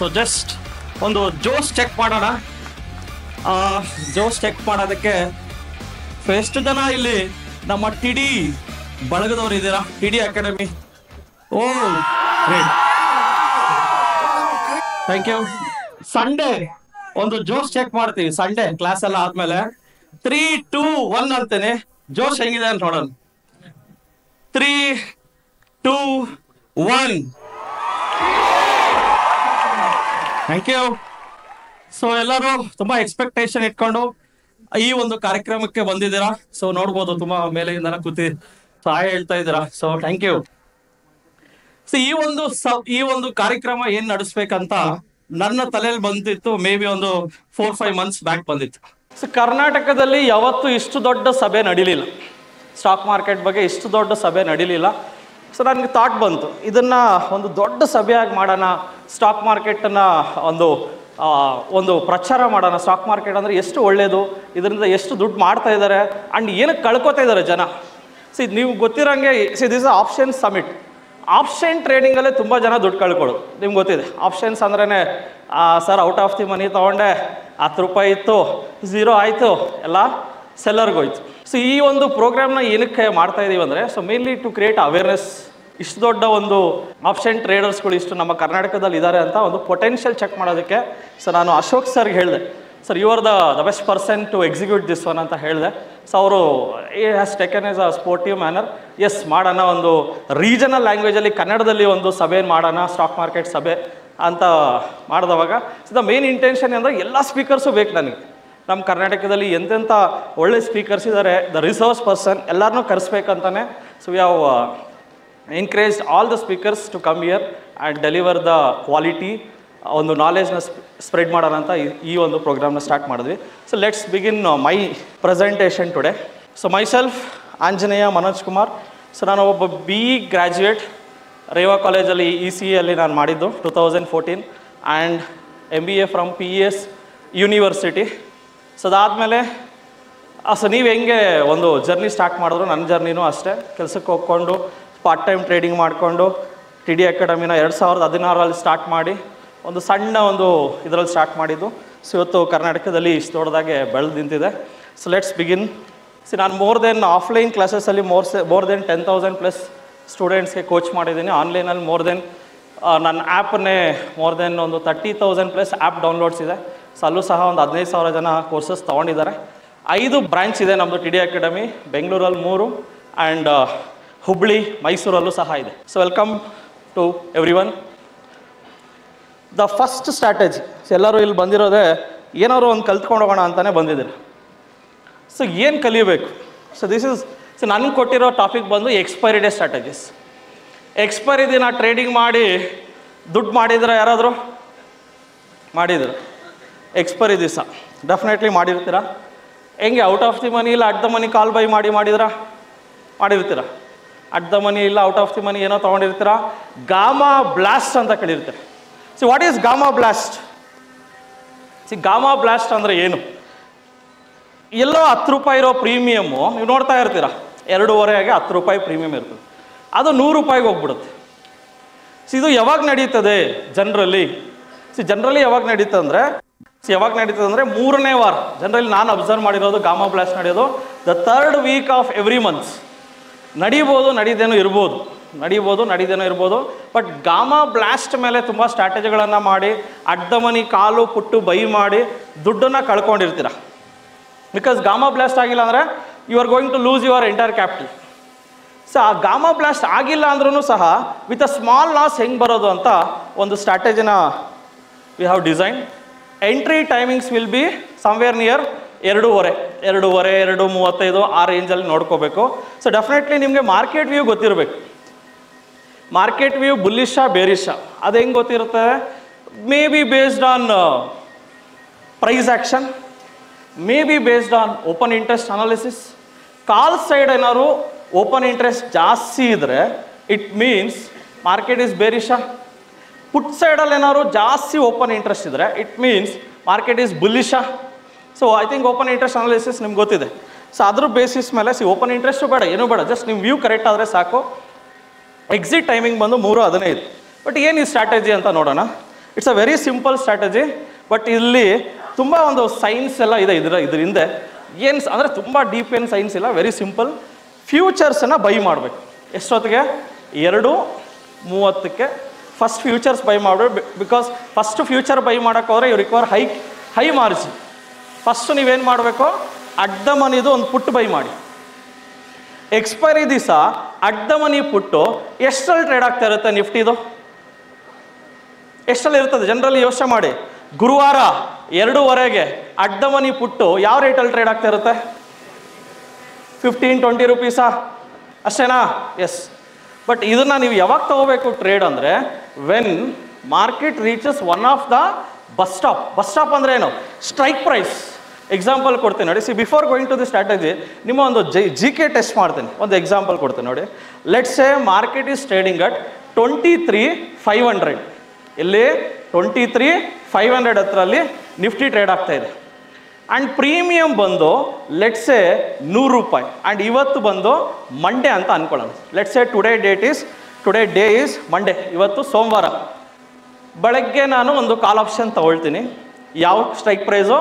So just ಒಂದು ಜೋಶ್ check ಮಾಡೋಣ. ಜೋಶ್ ಚೆಕ್ ಮಾಡೋದಕ್ಕೆ ಎಷ್ಟು ಜನ ಇಲ್ಲಿ ನಮ್ಮ ಟಿಡಿ ಬಳಗದವ್ರು ಇದ್ದೀರಾ? TD academy. Oh great, thank you. Sunday ಒಂದು ಜೋಶ್ ಚೆಕ್ ಮಾಡ್ತೀವಿ. ಸಂಡೇ ಕ್ಲಾಸ್ ಎಲ್ಲ ಆದ್ಮೇಲೆ 3, 2, 1 ಅಂತೇನೆ. ಜೋಶ್ ಹೆಂಗಿದೆ ಅಂತ ನೋಡೋಣ. 3, 2, 1. Thank you. ಸೊ ಎಲ್ಲರೂ ತುಂಬಾ ಎಕ್ಸ್ಪೆಕ್ಟೇಷನ್ ಇಟ್ಕೊಂಡು ಈ ಒಂದು ಕಾರ್ಯಕ್ರಮಕ್ಕೆ ಬಂದಿದ್ದೀರಾ. ಸೊ ನೋಡ್ಬೋದು ತುಂಬಾ ಮೇಲೆಯಿಂದ ಕೂತಿ ಸಹಾಯ ಹೇಳ್ತಾ ಇದ್ದೀರಾ. So thank you. ಸೊ ಈ ಒಂದು ಕಾರ್ಯಕ್ರಮ ಏನ್ ನಡೆಸ್ಬೇಕಂತ ನನ್ನ ತಲೆಯಲ್ಲಿ ಬಂದಿತ್ತು. ಮೇ ಬಿ ಒಂದು 4-5 months ಬ್ಯಾಕ್ ಬಂದಿತ್ತು. ಸೊ ಕರ್ನಾಟಕದಲ್ಲಿ ಯಾವತ್ತೂ ಇಷ್ಟು ದೊಡ್ಡ ಸಭೆ ನಡೀಲಿಲ್ಲ. ಸ್ಟಾಕ್ ಮಾರ್ಕೆಟ್ ಬಗ್ಗೆ ಇಷ್ಟು ದೊಡ್ಡ ಸಭೆ ನಡೀಲಿಲ್ಲ. ಸೊ ನನಗೆ ಥಾಟ್ ಬಂತು, ಇದನ್ನ ಒಂದು ದೊಡ್ಡ ಸಭೆಯಾಗಿ ಮಾಡೋಣ. ಸ್ಟಾಕ್ ಮಾರ್ಕೆಟನ್ನ ಒಂದು ಪ್ರಚಾರ ಮಾಡೋಣ. ಸ್ಟಾಕ್ ಮಾರ್ಕೆಟ್ ಅಂದರೆ ಎಷ್ಟು ಒಳ್ಳೆಯದು, ಇದರಿಂದ ಎಷ್ಟು ದುಡ್ಡು ಮಾಡ್ತಾ ಇದ್ದಾರೆ ಆ್ಯಂಡ್ ಏನಕ್ಕೆ ಕಳ್ಕೊತಾ ಇದ್ದಾರೆ ಜನ. ನೀವು ಗೊತ್ತಿರೋಂಗೆ ದಿಸ್ ಆಪ್ಷನ್ ಸಮಿಟ್. ಆಪ್ಷನ್ ಟ್ರೇಡಿಂಗಲ್ಲೇ ತುಂಬ ಜನ ದುಡ್ಡು ಕಳ್ಕೊಳ್ಳೋದು ನಿಮ್ಗೆ ಗೊತ್ತಿದೆ. ಆಪ್ಷನ್ಸ್ ಅಂದ್ರೇ ಸರ್ ಔಟ್ ಆಫ್ ದಿ ಮನಿ ತೊಗೊಂಡೆ, 10 ರೂಪಾಯಿ ಇತ್ತು, 0 ಆಯಿತು, ಎಲ್ಲ ಸೆಲ್ಲರ್ಗೋಯ್ತು. ಸೊ ಈ ಒಂದು ಪ್ರೋಗ್ರಾಮ್ನ ಏನಕ್ಕೆ ಮಾಡ್ತಾ ಇದೀವಿ ಅಂದರೆ, so mainly to create awareness. ಇಷ್ಟು ದೊಡ್ಡ ಒಂದು ಆಪ್ಷನ್ ಟ್ರೇಡರ್ಸ್ಗಳು ಇಷ್ಟು ನಮ್ಮ ಕರ್ನಾಟಕದಲ್ಲಿ ಇದ್ದಾರೆ ಅಂತ ಒಂದು ಪೊಟೆನ್ಷಿಯಲ್ ಚೆಕ್ ಮಾಡೋದಕ್ಕೆ ಸೊ ನಾನು ಅಶೋಕ್ ಸರ್ಗೆ ಹೇಳಿದೆ, sir you are the best person to execute this one ಅಂತ ಹೇಳಿದೆ. ಸೊ ಅವರು has taken as a sportive manner. Yes ಮಾಡೋಣ, ಒಂದು ರೀಜನಲ್ ಲ್ಯಾಂಗ್ವೇಜಲ್ಲಿ ಕನ್ನಡದಲ್ಲಿ ಒಂದು ಸಭೆ ಮಾಡೋಣ, ಸ್ಟಾಕ್ ಮಾರ್ಕೆಟ್ ಸಭೆ ಅಂತ ಮಾಡಿದವಾಗ ಸೊ ದ ಮೇನ್ ಇಂಟೆನ್ಷನ್ ಅಂದರೆ ಎಲ್ಲ ಸ್ಪೀಕರ್ಸು ಬೇಕು ನನಗೆ. ನಮ್ಮ ಕರ್ನಾಟಕದಲ್ಲಿ ಎಂತೆಂಥ ಒಳ್ಳೆ ಸ್ಪೀಕರ್ಸ್ ಇದ್ದಾರೆ, ದ ರಿಸೋರ್ಸ್ ಪರ್ಸನ್ ಎಲ್ಲರನ್ನೂ ಕರೆಸ್ಬೇಕಂತಾನೆ. So we have encouraged all the speakers to come here and deliver the quality, ಒಂದು ನಾಲೆಜ್ನ ಸ್ಪ್ರೆಡ್ ಮಾಡೋಣ ಅಂತ ಈ ಒಂದು ಪ್ರೋಗ್ರಾಮ್ನ ಸ್ಟಾರ್ಟ್ ಮಾಡಿದ್ವಿ. So let's begin my presentation today. So myself Anjaneya Manoj Kumar. So ನಾನು ಒಬ್ಬ BE ಗ್ರ್ಯಾಜುಯೇಟ್, ರೇವಾ ಕಾಲೇಜಲ್ಲಿ ECEಯಲ್ಲಿ ನಾನು ಮಾಡಿದ್ದು 2014 and MBA from PES university. So ಅದಾದಮೇಲೆ ಸೊ ನೀವು ಹೆಂಗೆ ಒಂದು ಜರ್ನಿ ಸ್ಟಾರ್ಟ್ ಮಾಡಿದ್ರು, ನನ್ನ ಜರ್ನಿನೂ ಅಷ್ಟೇ. ಕೆಲಸಕ್ಕೆ ಹೋಗ್ಕೊಂಡು ಪಾರ್ಟ್ ಟೈಮ್ ಟ್ರೇಡಿಂಗ್ ಮಾಡಿಕೊಂಡು TD ಅಕಾಡೆಮಿನ 2016 ಸ್ಟಾರ್ಟ್ ಮಾಡಿ ಒಂದು ಸಣ್ಣ ಒಂದು ಇದರಲ್ಲಿ ಸ್ಟಾರ್ಟ್ ಮಾಡಿದ್ದು. ಸೊ ಇವತ್ತು ಕರ್ನಾಟಕದಲ್ಲಿ ಇಷ್ಟು ದೊಡ್ಡದಾಗೆ ಬೆಳೆದು ನಿಂತಿದೆ. So let's begin. ನಾನು ಮೋರ್ ದೆನ್ ಆಫ್ಲೈನ್ ಕ್ಲಾಸಸಲ್ಲಿ ಮೋರ್ ದೆನ್ 10,000+ ಸ್ಟೂಡೆಂಟ್ಸ್ಗೆ ಕೋಚ್ ಮಾಡಿದ್ದೀನಿ. ಆನ್ಲೈನಲ್ಲಿ ಮೋರ್ ದೆನ್ ನನ್ನ ಆ್ಯಪನ್ನೇ ಮೋರ್ ದೆನ್ ಒಂದು 30,000+ ಆ್ಯಪ್ ಡೌನ್ಲೋಡ್ಸ್ ಇದೆ. ಸೊ ಅಲ್ಲೂ ಸಹ ಒಂದು 15,000 ಜನ ಕೋರ್ಸಸ್ ತೊಗೊಂಡಿದ್ದಾರೆ. 5 ಬ್ರಾಂಚ್ ಇದೆ ನಮ್ಮದು TD ಅಕಾಡೆಮಿ. ಬೆಂಗಳೂರಲ್ಲಿ 3 ಆ್ಯಂಡ್ ಹುಬ್ಳಿ, ಮೈಸೂರಲ್ಲೂ ಸಹ ಇದೆ. So welcome to everyone. The first strategy, so ಎಲ್ಲರೂ ಇಲ್ಲಿ ಬಂದಿರೋದೇ ಏನಾದ್ರು ಒಂದು ಕಲ್ತ್ಕೊಂಡು ಹೋಗೋಣ ಅಂತಲೇ ಬಂದಿದ್ದೀರಿ. ಸೊ ಏನು ಕಲಿಯಬೇಕು? ಸೊ ನನಗೆ ಕೊಟ್ಟಿರೋ ಟಾಪಿಕ್ ಬಂದು ಎಕ್ಸ್ಪೈರಿ ಡೇ ಸ್ಟ್ರಾಟಜೀಸ್. ಎಕ್ಸ್ಪೈರಿ ದಿನ ಟ್ರೇಡಿಂಗ್ ಮಾಡಿ ದುಡ್ಡು ಮಾಡಿದ್ರೆ ಯಾರಾದರೂ ಮಾಡಿದ್ರು? ಎಕ್ಸ್ಪೈರಿ ದಿವಸ ಡೆಫಿನೆಟ್ಲಿ ಮಾಡಿರ್ತೀರ. ಹೆಂಗೆ ಔಟ್ ಆಫ್ ದಿ ಮನಿ ಇಲ್ಲ at the money call buy ಮಾಡಿರ್ತೀರ. ಅಟ್ ದ ಮನಿ ಇಲ್ಲ ಔಟ್ ಆಫ್ ದಿ ಮನಿ ಏನೋ ತೊಗೊಂಡಿರ್ತೀರ. ಗಾಮಾ ಬ್ಲಾಸ್ಟ್ ಅಂತ ಕೇಳಿರ್ತೀರ. See what is gamma blast? Gamma blast ಅಂದರೆ ಏನು? ಎಲ್ಲೋ 10 ರೂಪಾಯಿ ಇರೋ ಪ್ರೀಮಿಯಮ್ಮು ನೀವು ನೋಡ್ತಾ ಇರ್ತೀರ, 2.5 10 ರೂಪಾಯಿ ಪ್ರೀಮಿಯಮ್ ಇರ್ತದೆ, ಅದು 100 ರೂಪಾಯಿಗೆ ಹೋಗ್ಬಿಡುತ್ತೆ. ಇದು ಯಾವಾಗ ನಡೀತದೆ ಜನರಲಿ? ಜನರಲಿ ಯಾವಾಗ ನಡೀತದೆ ಅಂದರೆ 3ನೇ ವಾರ. ಜನರಲಿ ನಾನು ಅಬ್ಸರ್ವ್ ಮಾಡಿರೋದು ಗಾಮಾ ಬ್ಲಾಸ್ಟ್ ನಡೆಯೋದು the 3rd week of every months. ನಡೀದೇನೋ ಇರ್ಬೋದು. ಬಟ್ ಗಾಮಾ ಬ್ಲಾಸ್ಟ್ ಮೇಲೆ ತುಂಬ ಸ್ಟ್ರಾಟಜಿಗಳನ್ನು ಮಾಡಿ at the money call put buy ಮಾಡಿ ದುಡ್ಡನ್ನು ಕಳ್ಕೊಂಡಿರ್ತೀರ. ಬಿಕಾಸ್ ಗಾಮಾ ಬ್ಲಾಸ್ಟ್ ಆಗಿಲ್ಲ ಅಂದರೆ you are going to lose your entire capital. So ಆ ಗಾಮಾ ಬ್ಲಾಸ್ಟ್ ಆಗಿಲ್ಲ ಅಂದ್ರೂ ಸಹ ವಿತ್ ಅ ಸ್ಮಾಲ್ ಲಾಸ್ ಹೆಂಗೆ ಬರೋದು ಅಂತ ಒಂದು ಸ್ಟ್ರಾಟಜಿನ we have design. Entry timings will be somewhere near 2:30, 2:35 ಆ ರೇಂಜಲ್ಲಿ ನೋಡ್ಕೋಬೇಕು. ಸೊ ಡೆಫಿನೆಟ್ಲಿ ನಿಮಗೆ ಮಾರ್ಕೆಟ್ ವ್ಯೂ ಗೊತ್ತಿರಬೇಕು. ಮಾರ್ಕೆಟ್ ವ್ಯೂ ಬುಲ್ಲಿಶಾ ಬೇರಿಶಾ ಅದು ಹೆಂಗೆ ಗೊತ್ತಿರುತ್ತೆ? Maybe based on price action, maybe based on open interest analysis. Call side ಏನಾದ್ರು ಓಪನ್ ಇಂಟ್ರೆಸ್ಟ್ ಜಾಸ್ತಿ ಇದ್ದರೆ ಇಟ್ ಮೀನ್ಸ್ ಮಾರ್ಕೆಟ್ ಈಸ್ ಬೇರಿಶಾ. ಪುಟ್ ಸೈಡಲ್ಲಿ ಏನಾದ್ರು ಜಾಸ್ತಿ ಓಪನ್ ಇಂಟ್ರೆಸ್ಟ್ ಇದ್ದರೆ ಇಟ್ ಮೀನ್ಸ್ ಮಾರ್ಕೆಟ್ ಈಸ್ ಬುಲ್ಲಿಶಾ. So I think open interest analysis ನಿಮ್ಗೆ ಗೊತ್ತಿದೆ. ಸೊ ಅದ್ರ ಬೇಸಿಸ್ ಮೇಲೆ ಓಪನ್ ಇಂಟ್ರೆಸ್ಟು ಬೇಡ, ಏನೂ ಬೇಡ, ಜಸ್ಟ್ ನಿಮ್ಮ ವ್ಯೂ ಕರೆಕ್ಟ್ ಆದರೆ ಸಾಕು. ಎಕ್ಸಿಟ್ ಟೈಮಿಂಗ್ ಬಂದು 3:15. ಬಟ್ ಏನು ಈ ಸ್ಟ್ರಾಟಜಿ ಅಂತ ನೋಡೋಣ. It's a very simple strategy. But ಇಲ್ಲಿ ತುಂಬ ಒಂದು ಸೈನ್ಸ್ ಎಲ್ಲ ಇದೆ ಇದ್ರ ಹಿಂದೆ. ಏನು ಅಂದರೆ ತುಂಬ ಡೀಪ್ ಏನು ಸೈನ್ಸ್ ಇಲ್ಲ, ವೆರಿ ಸಿಂಪಲ್. ಫ್ಯೂಚರ್ಸನ್ನು ಬೈ ಮಾಡಬೇಕು. ಎಷ್ಟೊತ್ತಿಗೆ? 2:30ಕ್ಕೆ ಫಸ್ಟ್ ಫ್ಯೂಚರ್ಸ್ ಬೈ ಮಾಡಬೇಕು. ಬಿಕಾಸ್ ಫಸ್ಟ್ ಫ್ಯೂಚರ್ ಬೈ ಮಾಡೋಕ್ಕೆ ಹೋದರೆ you require high margin. First ನೀವೇನು ಮಾಡಬೇಕು, ಅಟ್ ದ ಮನಿದು ಒಂದು ಪುಟ್ ಬೈ ಮಾಡಿ. ಎಕ್ಸ್ಪೈರಿ ದಿವಸ ಅಟ್ ದ ಮನಿ ಪುಟ್ಟು ಎಷ್ಟರಲ್ಲಿ ಟ್ರೇಡ್ ಆಗ್ತಾ ಇರುತ್ತೆ ನಿಫ್ಟಿದು? ಎಷ್ಟರಲ್ಲಿ ಇರ್ತದೆ ಜನರಲಿ ಯೋಚನೆ ಮಾಡಿ. ಗುರುವಾರ 2:30ಗೆ ಅಟ್ ದ ಮನಿ ಪುಟ್ಟು ಯಾವ ರೇಟಲ್ಲಿ ಟ್ರೇಡ್ ಆಗ್ತಾ ಇರುತ್ತೆ? 15-20 ರೂಪೀಸಾ? ಅಷ್ಟೇನಾ? ಎಸ್. ಬಟ್ ಇದನ್ನು ನೀವು ಯಾವಾಗ ತಗೋಬೇಕು ಟ್ರೇಡ್ ಅಂದರೆ, when market reaches one of the bus stop. Bus stop ಅಂದರೆ ಏನು? Strike price. ಎಕ್ಸಾಂಪಲ್ ಕೊಡ್ತೀನಿ ನೋಡಿ. Before going to the strategy ನಿಮ್ಮ ಒಂದು GK ಟೆಸ್ಟ್ ಮಾಡ್ತೀನಿ. ಒಂದು ಎಕ್ಸಾಂಪಲ್ ಕೊಡ್ತೀನಿ ನೋಡಿ. Let's say market is trading at 23,500. ಇಲ್ಲಿ 23,500 ಹತ್ರಲ್ಲಿ ನಿಫ್ಟಿ ಟ್ರೇಡ್ ಆಗ್ತಾ ಇದೆ. ಆ್ಯಂಡ್ ಪ್ರೀಮಿಯಮ್ ಬಂದು ಲೆಟ್ಸ್ ಸೇ 100 ರೂಪಾಯಿ. ಆ್ಯಂಡ್ ಇವತ್ತು ಬಂದು ಮಂಡೇ ಅಂತ ಅನ್ಕೊಳ್ಳೋಣ. Let's say today day is Monday. ಇವತ್ತು ಸೋಮವಾರ. ಬೆಳಗ್ಗೆ ನಾನು ಒಂದು ಕಾಲ್ ಆಪ್ಷನ್ ತಗೊಳ್ತೀನಿ. ಯಾವ ಸ್ಟ್ರೈಕ್ ಪ್ರೈಸು?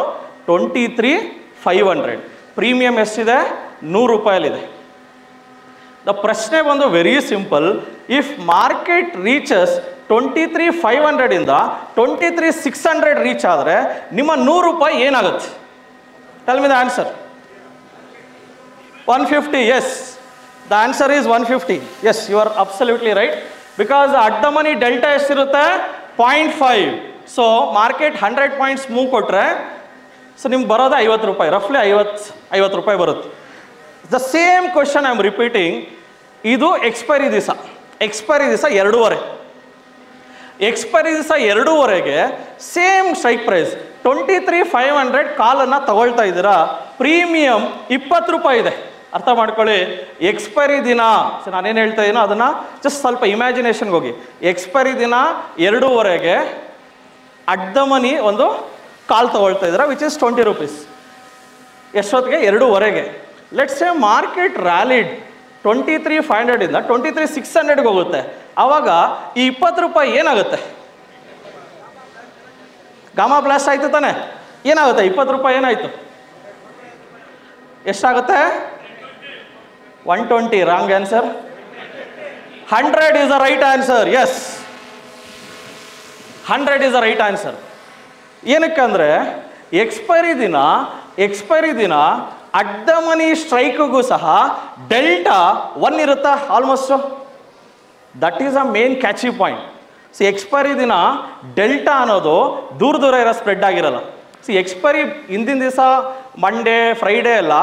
23,500. ಪ್ರೀಮಿಯಮ್ ಎಷ್ಟಿದೆ? 100 ರೂಪಾಯಲ್ಲಿದೆ. ದ ಪ್ರಶ್ನೆ ಬಂದು very simple. If market reaches 23,500 ಇಂದ 23,600 ರೀಚ್ ಆದರೆ ನಿಮ್ಮ 100 ರೂಪಾಯಿ ಏನಾಗುತ್ತೆ? Tell me the answer. 150. Yes, the answer is 150. Yes, you are absolutely right. Because at the money delta ಎಷ್ಟಿರುತ್ತೆ? 0.5. ಸೊ ಮಾರ್ಕೆಟ್ 100 ಪಾಯಿಂಟ್ಸ್ ಮೂವ್ ಕೊಟ್ಟರೆ ಸೊ ನಿಮ್ಗೆ ಬರೋದು 50 ರೂಪಾಯಿ. ರಫ್ಲಿ 50 ರೂಪಾಯಿ ಬರುತ್ತೆ. The same question I am repeating. ಇದು ಎಕ್ಸ್ಪೈರಿ ದಿವಸ 2:30. ಎಕ್ಸ್ಪೈರಿ ದಿವಸ 2:30ಗೆ ಸೇಮ್ ಸ್ಟ್ರೈಕ್ ಪ್ರೈಸ್ 23,500 ಕಾಲನ್ನು ತಗೊಳ್ತಾ ಇದ್ದೀರಾ. ಪ್ರೀಮಿಯಮ್ 20 ರೂಪಾಯಿ ಇದೆ. ಅರ್ಥ ಮಾಡ್ಕೊಳ್ಳಿ. ಎಕ್ಸ್ಪೈರಿ ದಿನ ನಾನೇನು ಹೇಳ್ತಾ ಇದ್ದೀನೋ ಅದನ್ನು ಜಸ್ಟ್ ಸ್ವಲ್ಪ ಇಮ್ಯಾಜಿನೇಷನ್ಗೆ ಹೋಗಿ. ಎಕ್ಸ್ಪೈರಿ ದಿನ 2:30ಗೆ ಅಟ್ ದ ಮನಿ ಒಂದು ಕಾಲ್ ತಗೊಳ್ತಾ ಇದ್ದೀರಾ, ವಿಚ್ ಇಸ್ 20 ರೂಪೀಸ್. ಎಷ್ಟೊತ್ತಿಗೆ? 2:30ಗೆ. ಲೆಟ್ಸ್ ಸೇ ಮಾರ್ಕೆಟ್ ರ್ಯಾಲಿಡ್ 23,500 ಇಂದ 23,600ಗೆ ಹೋಗುತ್ತೆ. ಆವಾಗ ಈ 20 ರೂಪಾಯಿ ಏನಾಗುತ್ತೆ? ಗಾಮಾ ಬ್ಲಾಸ್ಟ್ ಆಯಿತು ತಾನೆ? ಏನಾಗುತ್ತೆ? 20 ರೂಪಾಯಿ ಏನಾಯಿತು? ಎಷ್ಟಾಗುತ್ತೆ? 120. Wrong answer. 100 is the right answer. Yes, 100 is the right answer. ಏನಕ್ಕಂದರೆ ಎಕ್ಸ್ಪೈರಿ ದಿನ ಅಟ್ ದ ಮನಿ ಸ್ಟ್ರೈಕ್ಗೂ ಸಹ ಡೆಲ್ಟಾ 1 ಇರುತ್ತಾ almost? That is a main catchy point. Expiry ದಿನ ಡೆಲ್ಟಾ ಅನ್ನೋದು ದೂರ ಇರೋ ಸ್ಪ್ರೆಡ್ ಆಗಿರಲ್ಲ. ಎಕ್ಸ್ಪೈರಿ ಹಿಂದಿನ ದಿವಸ ಮಂಡೇ ಫ್ರೈಡೇ ಎಲ್ಲ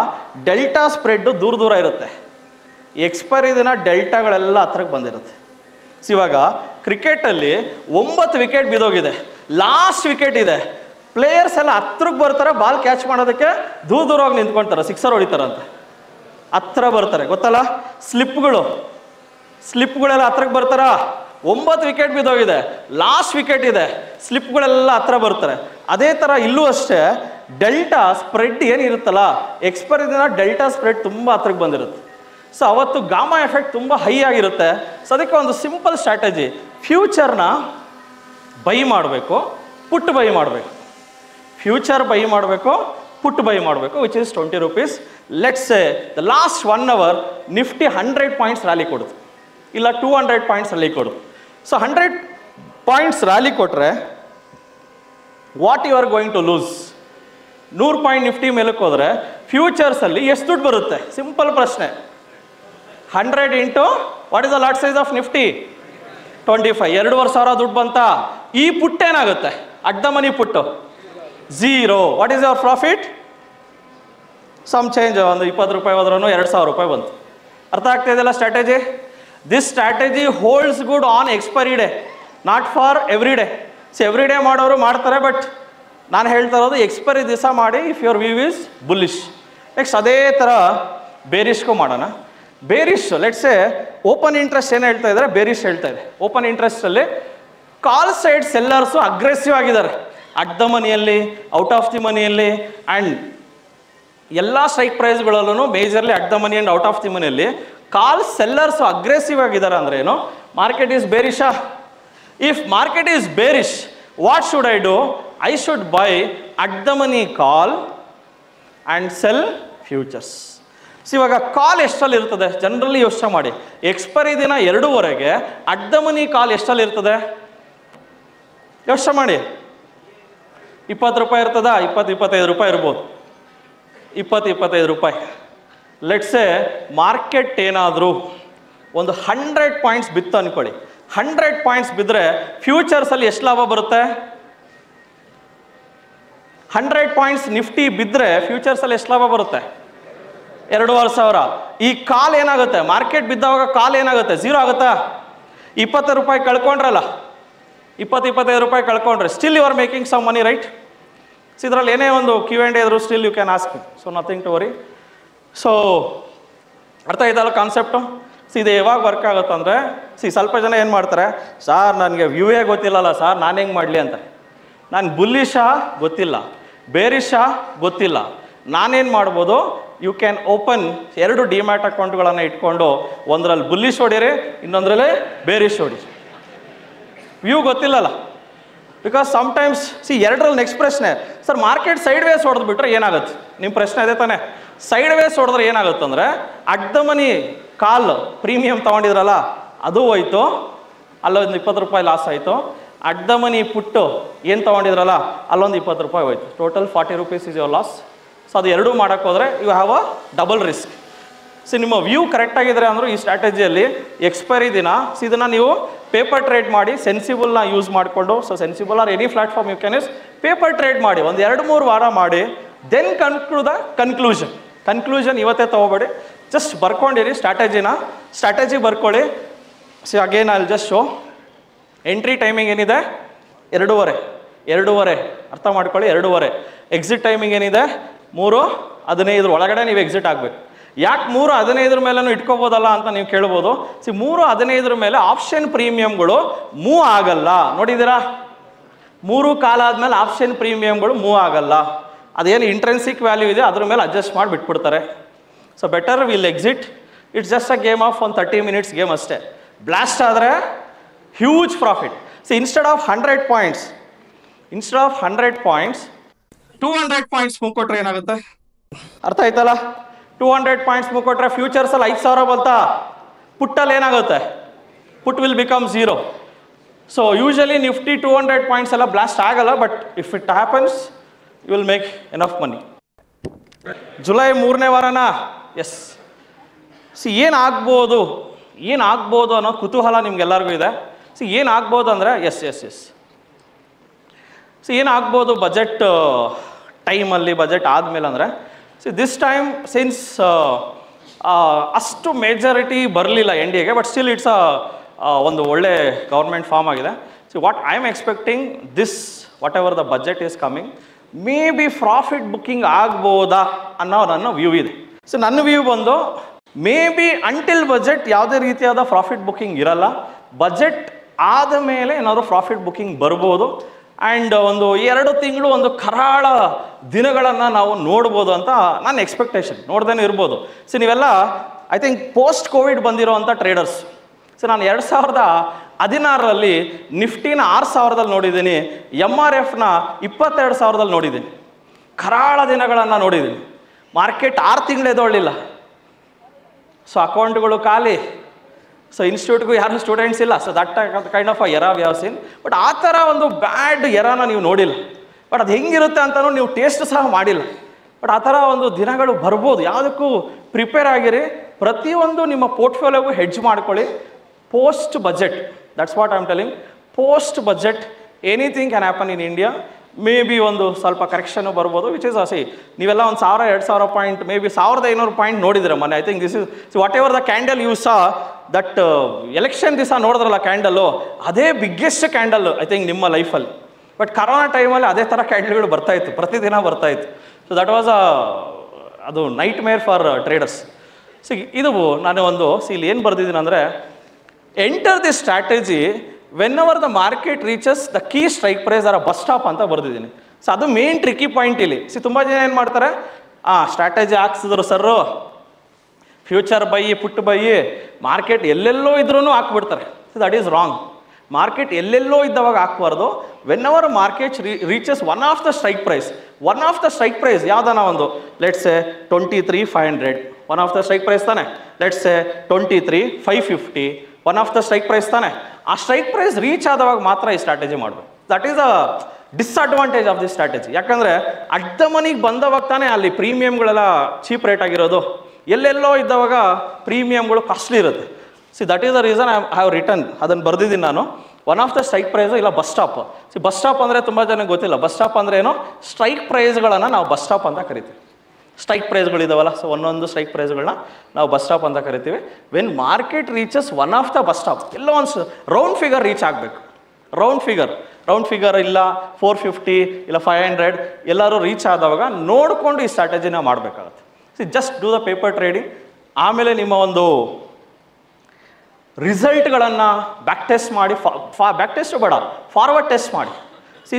ಡೆಲ್ಟಾ ಸ್ಪ್ರೆಡ್ಡು ದೂರ ಇರುತ್ತೆ. ಎಕ್ಸ್ಪೈರಿ ದಿನ ಡೆಲ್ಟಾಗಳೆಲ್ಲ ಹತ್ರಕ್ಕೆ ಬಂದಿರುತ್ತೆ. ಇವಾಗ ಕ್ರಿಕೆಟಲ್ಲಿ 9 ವಿಕೆಟ್ ಬಿದ್ದೋಗಿದೆ, ಲಾಸ್ಟ್ ವಿಕೆಟ್ ಇದೆ. ಪ್ಲೇಯರ್ಸ್ ಎಲ್ಲ ಹತ್ರಕ್ಕೆ ಬರ್ತಾರೆ, ಬಾಲ್ ಕ್ಯಾಚ್ ಮಾಡೋದಕ್ಕೆ ದೂರವಾಗಿ ನಿಂತ್ಕೊಳ್ತಾರೆ, ಸಿಕ್ಸರ್ ಹೊಡಿತಾರಂತೆ. ಹತ್ರ ಬರ್ತಾರೆ, ಗೊತ್ತಲ್ಲ? ಸ್ಲಿಪ್ಗಳೆಲ್ಲ ಹತ್ರಕ್ಕೆ ಬರ್ತಾರ. 9 ವಿಕೆಟ್ ಬಿದ್ದೋಗಿದೆ, ಲಾಸ್ಟ್ ವಿಕೆಟ್ ಇದೆ, ಸ್ಲಿಪ್ಗಳೆಲ್ಲ ಹತ್ರ ಬರ್ತಾರೆ. ಅದೇ ಥರ ಇಲ್ಲೂ ಅಷ್ಟೇ ಡೆಲ್ಟಾ ಸ್ಪ್ರೆಡ್ ಏನಿರುತ್ತಲ್ಲ, ಎಕ್ಸ್ಪೈರಿ ದಿನ ಡೆಲ್ಟಾ ಸ್ಪ್ರೆಡ್ ತುಂಬ ಹತ್ರಕ್ಕೆ ಬಂದಿರುತ್ತೆ. ಸೊ ಅವತ್ತು ಗಾಮಾ ಎಫೆಕ್ಟ್ ತುಂಬ ಹೈ ಆಗಿರುತ್ತೆ. ಸೊ ಅದಕ್ಕೆ ಒಂದು ಸಿಂಪಲ್ ಸ್ಟ್ರಾಟಜಿ, ಫ್ಯೂಚರ್ನ ಬೈ ಮಾಡಬೇಕು, ಪುಟ್ ಬೈ ಮಾಡಬೇಕು. ಫ್ಯೂಚರ್ ಬೈ ಮಾಡಬೇಕು, ಪುಟ್ ಬೈ ಮಾಡಬೇಕು, which is 20 rupees. Let's say the last 1 hour Nifty 100 points rally ಕೊಡುದು, ಇಲ್ಲ 200 ಪಾಯಿಂಟ್ಸ್ ರ್ಯಾಲಿ ಕೊಡುದು. ಸೊ 100 ಪಾಯಿಂಟ್ಸ್ ರ್ಯಾಲಿ ಕೊಟ್ಟರೆ what you are going to lose? 100 point Nifty ಮೇಲಕ್ಕೆ ಹೋದರೆ ಫ್ಯೂಚರ್ಸಲ್ಲಿ ಎಷ್ಟು ದುಡ್ಡು ಬರುತ್ತೆ? ಸಿಂಪಲ್ ಪ್ರಶ್ನೆ. 100 into what is the lot size of Nifty? 25. 2,500 ದುಡ್ಡು ಬಂತ. ಈ ಪುಟ್ ಏನಾಗುತ್ತೆ? At the money put 0. What is your profit? Some change, ಒಂದು 20 ರೂಪಾಯಿ ಹೋದ್ರೂ 2,000 ರೂಪಾಯಿ ಬಂತು. ಅರ್ಥ ಆಗ್ತಾ ಇದೆಯಲ್ಲ strategy? This strategy holds good on expiry day, not for every day. Every day ಮಾಡೋರು ಮಾಡ್ತಾರೆ, ಬಟ್ ನಾನು ಹೇಳ್ತಾ ಇರೋದು ಎಕ್ಸ್ಪೈರಿ ದಿವಸ ಮಾಡಿ if your view is bullish. Next ಅದೇ ಥರ ಬೇರಿಷ್ಗೂ ಮಾಡೋಣ. Bearish let's say open interest ಏನು ಹೇಳ್ತಾ ಇದ್ದಾರೆ? ಬೇರಿಶ್ ಹೇಳ್ತಾ ಇದೆ. ಓಪನ್ ಇಂಟ್ರೆಸ್ಟಲ್ಲಿ ಕಾಲ್ ಸೈಡ್ ಸೆಲ್ಲರ್ಸು ಅಗ್ರೆಸಿವ್ ಆಗಿದ್ದಾರೆ. ಅಟ್ ದ ಮನಿಯಲ್ಲಿ, ಔಟ್ ಆಫ್ ದಿ ಮನಿಯಲ್ಲಿ, ಆ್ಯಂಡ್ ಎಲ್ಲ ಸ್ಟ್ರೈಕ್ ಪ್ರೈಸ್ಗಳಲ್ಲೂ majorly at the money and out of the ಮನಿಯಲ್ಲಿ ಕಾಲ್ ಸೆಲ್ಲರ್ಸು ಅಗ್ರೆಸಿವ್ ಆಗಿದ್ದಾರೆ. ಅಂದರೆ ಏನು? ಮಾರ್ಕೆಟ್ ಈಸ್ ಬೇರಿಶಾ? If market is bearish, what should I do? I should buy at the money call and sell futures. ಇವಾಗ call ಎಷ್ಟಲ್ಲಿ ಇರ್ತದೆ generally ಯೋಚನೆ ಮಾಡಿ. Expiry ದಿನ 2:30ಗೆ ಅಟ್ ದ ಮನಿ ಕಾಲ್ ಎಷ್ಟಲ್ಲಿ ಇರ್ತದೆ ಯೋಚನೆ ಮಾಡಿ. 20 ರೂಪಾಯಿ ಇರ್ತದ? 20-25 ರೂಪಾಯಿ ಇರ್ಬೋದು. 20-25 ರೂಪಾಯಿ. ಲೆಟ್ಸೆ ಮಾರ್ಕೆಟ್ ಏನಾದರೂ ಒಂದು 100 ಪಾಯಿಂಟ್ಸ್ ಬಿತ್ತು ಅಂದ್ಕೊಳ್ಳಿ. 100 ಪಾಯಿಂಟ್ಸ್ ಬಿದ್ದರೆ ಫ್ಯೂಚರ್ಸಲ್ಲಿ ಎಷ್ಟು ಲಾಭ ಬರುತ್ತೆ? 100 ಪಾಯಿಂಟ್ಸ್ ನಿಫ್ಟಿ ಬಿದ್ದರೆ ಫ್ಯೂಚರ್ಸಲ್ಲಿ ಎಷ್ಟು ಲಾಭ ಬರುತ್ತೆ? 2,500. ಈ ಕಾಲ್ ಏನಾಗುತ್ತೆ? ಮಾರ್ಕೆಟ್ ಬಿದ್ದಾಗ ಕಾಲ್ ಏನಾಗುತ್ತೆ? 0 ಆಗುತ್ತಾ? 20 ರೂಪಾಯಿ ಕಳ್ಕೊಂಡ್ರಲ್ಲ, 20-25 ರೂಪಾಯಿ ಕಳ್ಕೊಂಡ್ರೆ still you are making some money, right? So ಇದರಲ್ಲಿ ಏನೇ ಒಂದು Q&A ಇದ್ರು still you can ask, so nothing to worry. So ಅರ್ಥ ಆಯ್ತಲ್ಲ ಕಾನ್ಸೆಪ್ಟು? ಇದು ಯಾವಾಗ ವರ್ಕ್ ಆಗುತ್ತಂದರೆ, ಸ್ವಲ್ಪ ಜನ ಏನು ಮಾಡ್ತಾರೆ, ಸಾರ್ ನನಗೆ ವ್ಯೂವೇ ಗೊತ್ತಿಲ್ಲಲ್ಲ ಸಾರ್, ನಾನು ಹೆಂಗೆ ಮಾಡಲಿ ಅಂತ. ನಾನು ಬುಲ್ಲಿಶಾ ಗೊತ್ತಿಲ್ಲ, ಬೇರಿಶಾ ಗೊತ್ತಿಲ್ಲ, ನಾನೇನು ಮಾಡ್ಬೋದು? ಯು ಕ್ಯಾನ್ ಓಪನ್ 2 ಡಿಮ್ಯಾಟ್ ಅಕೌಂಟ್ಗಳನ್ನು ಇಟ್ಕೊಂಡು ಒಂದರಲ್ಲಿ ಬುಲ್ಲಿಶ್ ಹೊಡೀರಿ, ಇನ್ನೊಂದರಲ್ಲಿ ಬೇರಿಶ್ ಹೊಡಿ. ವ್ಯೂ ಗೊತ್ತಿಲ್ಲಲ್ಲ. ಬಿಕಾಸ್ ಸಮ್ಟೈಮ್ಸ್ ಎರಡರಲ್ಲಿ ನೆಕ್ಸ್ಟ್ ಪ್ರಶ್ನೆ, ಸರ್ ಮಾರ್ಕೆಟ್ ಸೈಡ್ ವೇಸ್ ಹೊಡೆದು ಬಿಟ್ರೆ ಏನಾಗುತ್ತೆ? ನಿಮ್ಮ ಪ್ರಶ್ನೆ ಅದೇ ತಾನೆ. ಸೈಡ್ ವೇಸ್ ಹೊಡೆದ್ರೆ ಏನಾಗುತ್ತೆ ಅಂದರೆ, at the money call premium ತೊಗೊಂಡಿದ್ರಲ್ಲ ಅದು ಹೋಯ್ತು, ಅಲ್ಲೊಂದು 20 ರೂಪಾಯಿ ಲಾಸ್ ಆಯಿತು. ಅಟ್ ದ ಮನಿ ಪುಟ್ಟು ಏನು ತೊಗೊಂಡಿದ್ರಲ್ಲ ಅಲ್ಲೊಂದು 20 ರೂಪಾಯಿ ಹೋಯ್ತು. Total 40 rupees is your loss. So ಅದು ಎರಡೂ ಮಾಡೋಕ್ಕೆ ಹೋದರೆ you have a double risk. ನಿಮ್ಮ ವ್ಯೂ ಕರೆಕ್ಟಾಗಿದ್ರೆ ಅಂದರೂ ಈ ಸ್ಟ್ರಾಟಜಿಯಲ್ಲಿ ಎಕ್ಸ್ಪೈರಿ ದಿನ ಇದನ್ನು ನೀವು ಪೇಪರ್ ಟ್ರೇಡ್ ಮಾಡಿ, ಸೆನ್ಸಿಬಲ್ನ ಯೂಸ್ ಮಾಡಿಕೊಂಡು, so Sensibull or any platform you can use, paper trade ಮಾಡಿ ಒಂದು 2-3 ವಾರ ಮಾಡಿ, ದೆನ್ ಕನ್ಕ್ಲೂಷನ್ ಇವತ್ತೇ ತೊಗೋಬೇಡಿ, ಜಸ್ಟ್ ಬರ್ಕೊಂಡಿರಿ ಸ್ಟ್ರಾಟಜಿ ಬರ್ಕೊಳ್ಳಿ. Again I will just show. Entry timing ಏನಿದೆ? 2:30 ಅರ್ಥ ಮಾಡ್ಕೊಳ್ಳಿ, 2:30. ಎಕ್ಸಿಟ್ ಟೈಮಿಂಗ್ ಏನಿದೆ? 3:15 ಒಳಗಡೆ ನೀವು ಎಕ್ಸಿಟ್ ಆಗಬೇಕು. ಯಾಕೆ 3:15 ಮೇಲೂ ಇಟ್ಕೋಬೋದಲ್ಲ ಅಂತ ನೀವು ಕೇಳ್ಬೋದು. 3:15 ಮೇಲೆ ಆಪ್ಷನ್ ಪ್ರೀಮಿಯಂಗಳು ಮೂವ್ ಆಗಲ್ಲ, ನೋಡಿದ್ದೀರಾ? 3:15 ಆದಮೇಲೆ ಆಪ್ಷನ್ ಪ್ರೀಮಿಯಂಗಳು ಮೂವ್ ಆಗಲ್ಲ. ಅದೇನು ಇಂಟ್ರೆನ್ಸಿಕ್ ವ್ಯಾಲ್ಯೂ ಇದೆ ಅದ್ರ ಮೇಲೆ ಅಡ್ಜಸ್ಟ್ ಮಾಡಿ ಬಿಟ್ಬಿಡ್ತಾರೆ. So better will exit. It's just a game of ಒಂದು 30 ಮಿನಿಟ್ಸ್ ಗೇಮ್ ಅಷ್ಟೇ. ಬ್ಲಾಸ್ಟ್ ಆದರೆ huge profit. Instead of 100 points 200 points move ಕೊಟ್ರೆ ಏನಾಗುತ್ತೆ? ಅರ್ಥ ಆಯ್ತಲ್ಲ? 200 ಪಾಯಿಂಟ್ಸ್ ಮೂವ್ ಕೊಟ್ರೆ ಫ್ಯೂಚರ್ಸಲ್ಲಿ 5,000 ಬಂತಾ? ಪುಟ್ಟಲ್ಲಿ ಏನಾಗುತ್ತೆ? Put will become 0. So usually Nifty 200 points ಎಲ್ಲ ಬ್ಲಾಸ್ಟ್ ಆಗಲ್ಲ, but if it happens you will make enough money. July 3ನೇ ವಾರನಾ? ಎಸ್. ಏನಾಗ್ಬೋದು ಅನ್ನೋ ಕುತೂಹಲ ನಿಮ್ಗೆಲ್ಲರಿಗೂ ಇದೆ. ಏನಾಗ್ಬೋದು ಅಂದರೆ ಎಸ್ ಏನಾಗ್ಬೋದು ಬಜೆಟ್ ಟೈಮಲ್ಲಿ, ಬಜೆಟ್ ಆದಮೇಲೆ ಅಂದರೆ ದಿಸ್ ಟೈಮ್ ಸಿನ್ಸ್ ಅಷ್ಟು ಮೇಜಾರಿಟಿ ಬರಲಿಲ್ಲ ಎನ್ ಡಿ ಎಗೆ, ಬಟ್ ಸ್ಟಿಲ್ ಇಟ್ಸ್ ಒಂದು ಒಳ್ಳೆ ಗೌರ್ಮೆಂಟ್ ಫಾರ್ಮ್ ಆಗಿದೆ. What I am expecting this whatever the budget is coming, maybe profit booking ಆಗ್ಬೋದಾ ಅನ್ನೋ ನನ್ನ ವ್ಯೂ ಇದೆ. ನನ್ನ ವ್ಯೂ ಬಂದು ಮೇ ಬಿ ಅಂಟಿಲ್ ಬಜೆಟ್ ಯಾವುದೇ ರೀತಿಯಾದ ಪ್ರಾಫಿಟ್ ಬುಕ್ಕಿಂಗ್ ಇರಲ್ಲ. ಬಜೆಟ್ ಆದ ಮೇಲೆ ಏನಾದರೂ ಪ್ರಾಫಿಟ್ ಬುಕ್ಕಿಂಗ್ ಬರ್ಬೋದು. ಆ್ಯಂಡ್ ಒಂದು 2 ತಿಂಗಳು ಒಂದು ಕರಾಳ ದಿನಗಳನ್ನು ನಾವು ನೋಡ್ಬೋದು ಅಂತ ನನ್ನ ಎಕ್ಸ್ಪೆಕ್ಟೇಷನ್. ನೋಡ್ದೇನೆ ಇರ್ಬೋದು. ನೀವೆಲ್ಲ ಐ ಥಿಂಕ್ ಪೋಸ್ಟ್ ಕೋವಿಡ್ ಬಂದಿರೋವಂಥ ಟ್ರೇಡರ್ಸ್. ನಾನು 2016ರಲ್ಲಿ ನಿಫ್ಟಿನ 6,000ದಲ್ಲಿ ನೋಡಿದ್ದೀನಿ, MRFನ 22,000ದಲ್ಲಿ ನೋಡಿದ್ದೀನಿ. ಕರಾಳ ದಿನಗಳನ್ನು ನೋಡಿದ್ದೀನಿ. ಮಾರ್ಕೆಟ್ 6 ತಿಂಗಳು ಎದೊಳ್ಳಿಲ್ಲ. ಅಕೌಂಟ್ಗಳು ಖಾಲಿ. ಇನ್ಸ್ಟಿಟ್ಯೂಟ್ಗೂ ಯಾರು ಸ್ಟೂಡೆಂಟ್ಸ್ ಇಲ್ಲ. That kind of a era we have seen. But ಆ ಥರ ಒಂದು ಬ್ಯಾಡ್ ಎರಾನ ನೀವು ನೋಡಿಲ್ಲ. ಬಟ್ ಅದು ಹೆಂಗಿರುತ್ತೆ ಅಂತಲೂ ನೀವು ಟೇಸ್ಟ್ ಸಹ ಮಾಡಿಲ್ಲ. ಬಟ್ ಆ ಥರ ಒಂದು ದಿನಗಳು ಬರ್ಬೋದು. ಯಾವುದಕ್ಕೂ ಪ್ರಿಪೇರ್ ಆಗಿರಿ. ಪ್ರತಿಯೊಂದು ನಿಮ್ಮ ಪೋರ್ಟ್ಫೋಲಿಯೋಗೂ ಹೆಡ್ಜ್ ಮಾಡ್ಕೊಳ್ಳಿ. Post budget, that's what I am telling. Post budget anything can happen in India. May be ಒಂದು ಸ್ವಲ್ಪ ಕರೆಕ್ಷನು ಬರ್ಬೋದು, ವಿಚ್ ಇಸ್ ನೀವೆಲ್ಲ ಒಂದು 1,000-2,000 ಪಾಯಿಂಟ್, ಮೇ ಬಿ 1,500 ಪಾಯಿಂಟ್ ನೋಡಿದ್ರೆ ಮೊನ್ನೆ. I think this is whatever the candle you saw that election ದಿವಸ ನೋಡಿದ್ರಲ್ಲ candle, ಅದೇ ಬಿಗ್ಗೆಸ್ಟ್ ಕ್ಯಾಂಡಲ್ ಐ ಥಿಂಕ್ ನಿಮ್ಮ ಲೈಫಲ್ಲಿ. ಬಟ್ ಕರೋನಾ ಟೈಮಲ್ಲಿ ಅದೇ ಥರ ಕ್ಯಾಂಡಲ್ಗಳು ಬರ್ತಾಯಿತ್ತು, ಪ್ರತಿದಿನ ಬರ್ತಾಯಿತ್ತು. ದಟ್ ವಾಸ್ ಅದು ನೈಟ್ ಮೇರ್ ಫಾರ್ ಟ್ರೇಡರ್ಸ್. ಇದು ನಾನು ಒಂದು ಇಲ್ಲಿ ಏನು ಬರ್ದಿದ್ದೀನಿ ಅಂದರೆ, enter the strategy when our the market reaches the key strike price or a bus stop ಅಂತ ಬರ್ದಿದ್ದೀನಿ. ಅದು ಮೇನ್ ಟ್ರಿಕ್ಕಿ ಪಾಯಿಂಟ್ ಇಲ್ಲಿ. ತುಂಬ ಜನ ಏನು ಮಾಡ್ತಾರೆ, ಸ್ಟ್ರಾಟಜಿ ಹಾಕ್ಸಿದ್ರು sir, future buy, put buy, market ಎಲ್ಲೆಲ್ಲೋ ಇದ್ರೂ ಹಾಕ್ಬಿಡ್ತಾರೆ. That is wrong. ಮಾರ್ಕೆಟ್ ಎಲ್ಲೆಲ್ಲೋ ಇದ್ದವಾಗ ಹಾಕ್ಬಾರ್ದು. When our market reaches one of the strike price ಯಾವ್ದಾನ ಒಂದು let's say 23,500 one of the strike price ತಾನೆ, let's say 23,550 one of the strike price ತಾನೆ. ಆ ಸ್ಟ್ರೈಕ್ ಪ್ರೈಸ್ ರೀಚ್ ಆದವಾಗ ಮಾತ್ರ ಈ ಸ್ಟ್ರಾಟಜಿ ಮಾಡಬೇಕು. That is a disadvantage of the strategy. ಯಾಕಂದರೆ at the ಮನಿಗೆ ಬಂದವಾಗ ತಾನೇ ಅಲ್ಲಿ ಪ್ರೀಮಿಯಮ್ಗಳೆಲ್ಲ ಚೀಪ್ ರೇಟ್ ಆಗಿರೋದು, ಎಲ್ಲೆಲ್ಲೋ ಇದ್ದವಾಗ ಪ್ರೀಮಿಯಮ್ಗಳು ಕಾಸ್ಟ್ಲಿ ಇರುತ್ತೆ. That is the reason I have return, ಅದನ್ನು ಬರೆದಿದ್ದೀನಿ ನಾನು. One of the strike price ಇಲ್ಲ ಬಸ್ ಸ್ಟಾಪ್. ಬಸ್ ಸ್ಟಾಪ್ ಅಂದರೆ ತುಂಬ ಜನಕ್ಕೆ ಗೊತ್ತಿಲ್ಲ. ಬಸ್ ಸ್ಟಾಪ್ ಅಂದರೆ ಏನು, ಸ್ಟ್ರೈಕ್ ಪ್ರೈಸ್ಗಳನ್ನು ನಾವು ಬಸ್ ಸ್ಟಾಪ್ ಅಂತ ಕರಿತೀವಿ. ಸ್ಟ್ರೈಕ್ ಪ್ರೈಸ್ಗಳಿದಾವಲ್ಲ, ಸೊ ಒಂದೊಂದು ಸ್ಟ್ರೈಕ್ ಪ್ರೈಸ್ಗಳನ್ನ ನಾವು ಬಸ್ ಸ್ಟಾಪ್ ಅಂತ ಕರಿತೀವಿ. When market reaches one of the bus stop, ಎಲ್ಲೋ ಒಂದು ರೌಂಡ್ ಫಿಗರ್ ರೀಚ್ ಆಗಬೇಕು. ರೌಂಡ್ ಫಿಗರ್ ಇಲ್ಲ 450 ಇಲ್ಲ 500 ಎಲ್ಲರೂ ರೀಚ್ ಆದವಾಗ ನೋಡಿಕೊಂಡು ಈ ಸ್ಟ್ರಾಟಜಿನ ಮಾಡಬೇಕಾಗುತ್ತೆ. Just do the paper trading. ಆಮೇಲೆ ನಿಮ್ಮ ಒಂದು ರಿಸಲ್ಟ್ಗಳನ್ನು ಬ್ಯಾಕ್ ಟೆಸ್ಟ್ ಮಾಡಿ, ಬ್ಯಾಕ್ ಟೆಸ್ಟ್ ಬೇಡ, ಫಾರ್ವರ್ಡ್ ಟೆಸ್ಟ್ ಮಾಡಿ.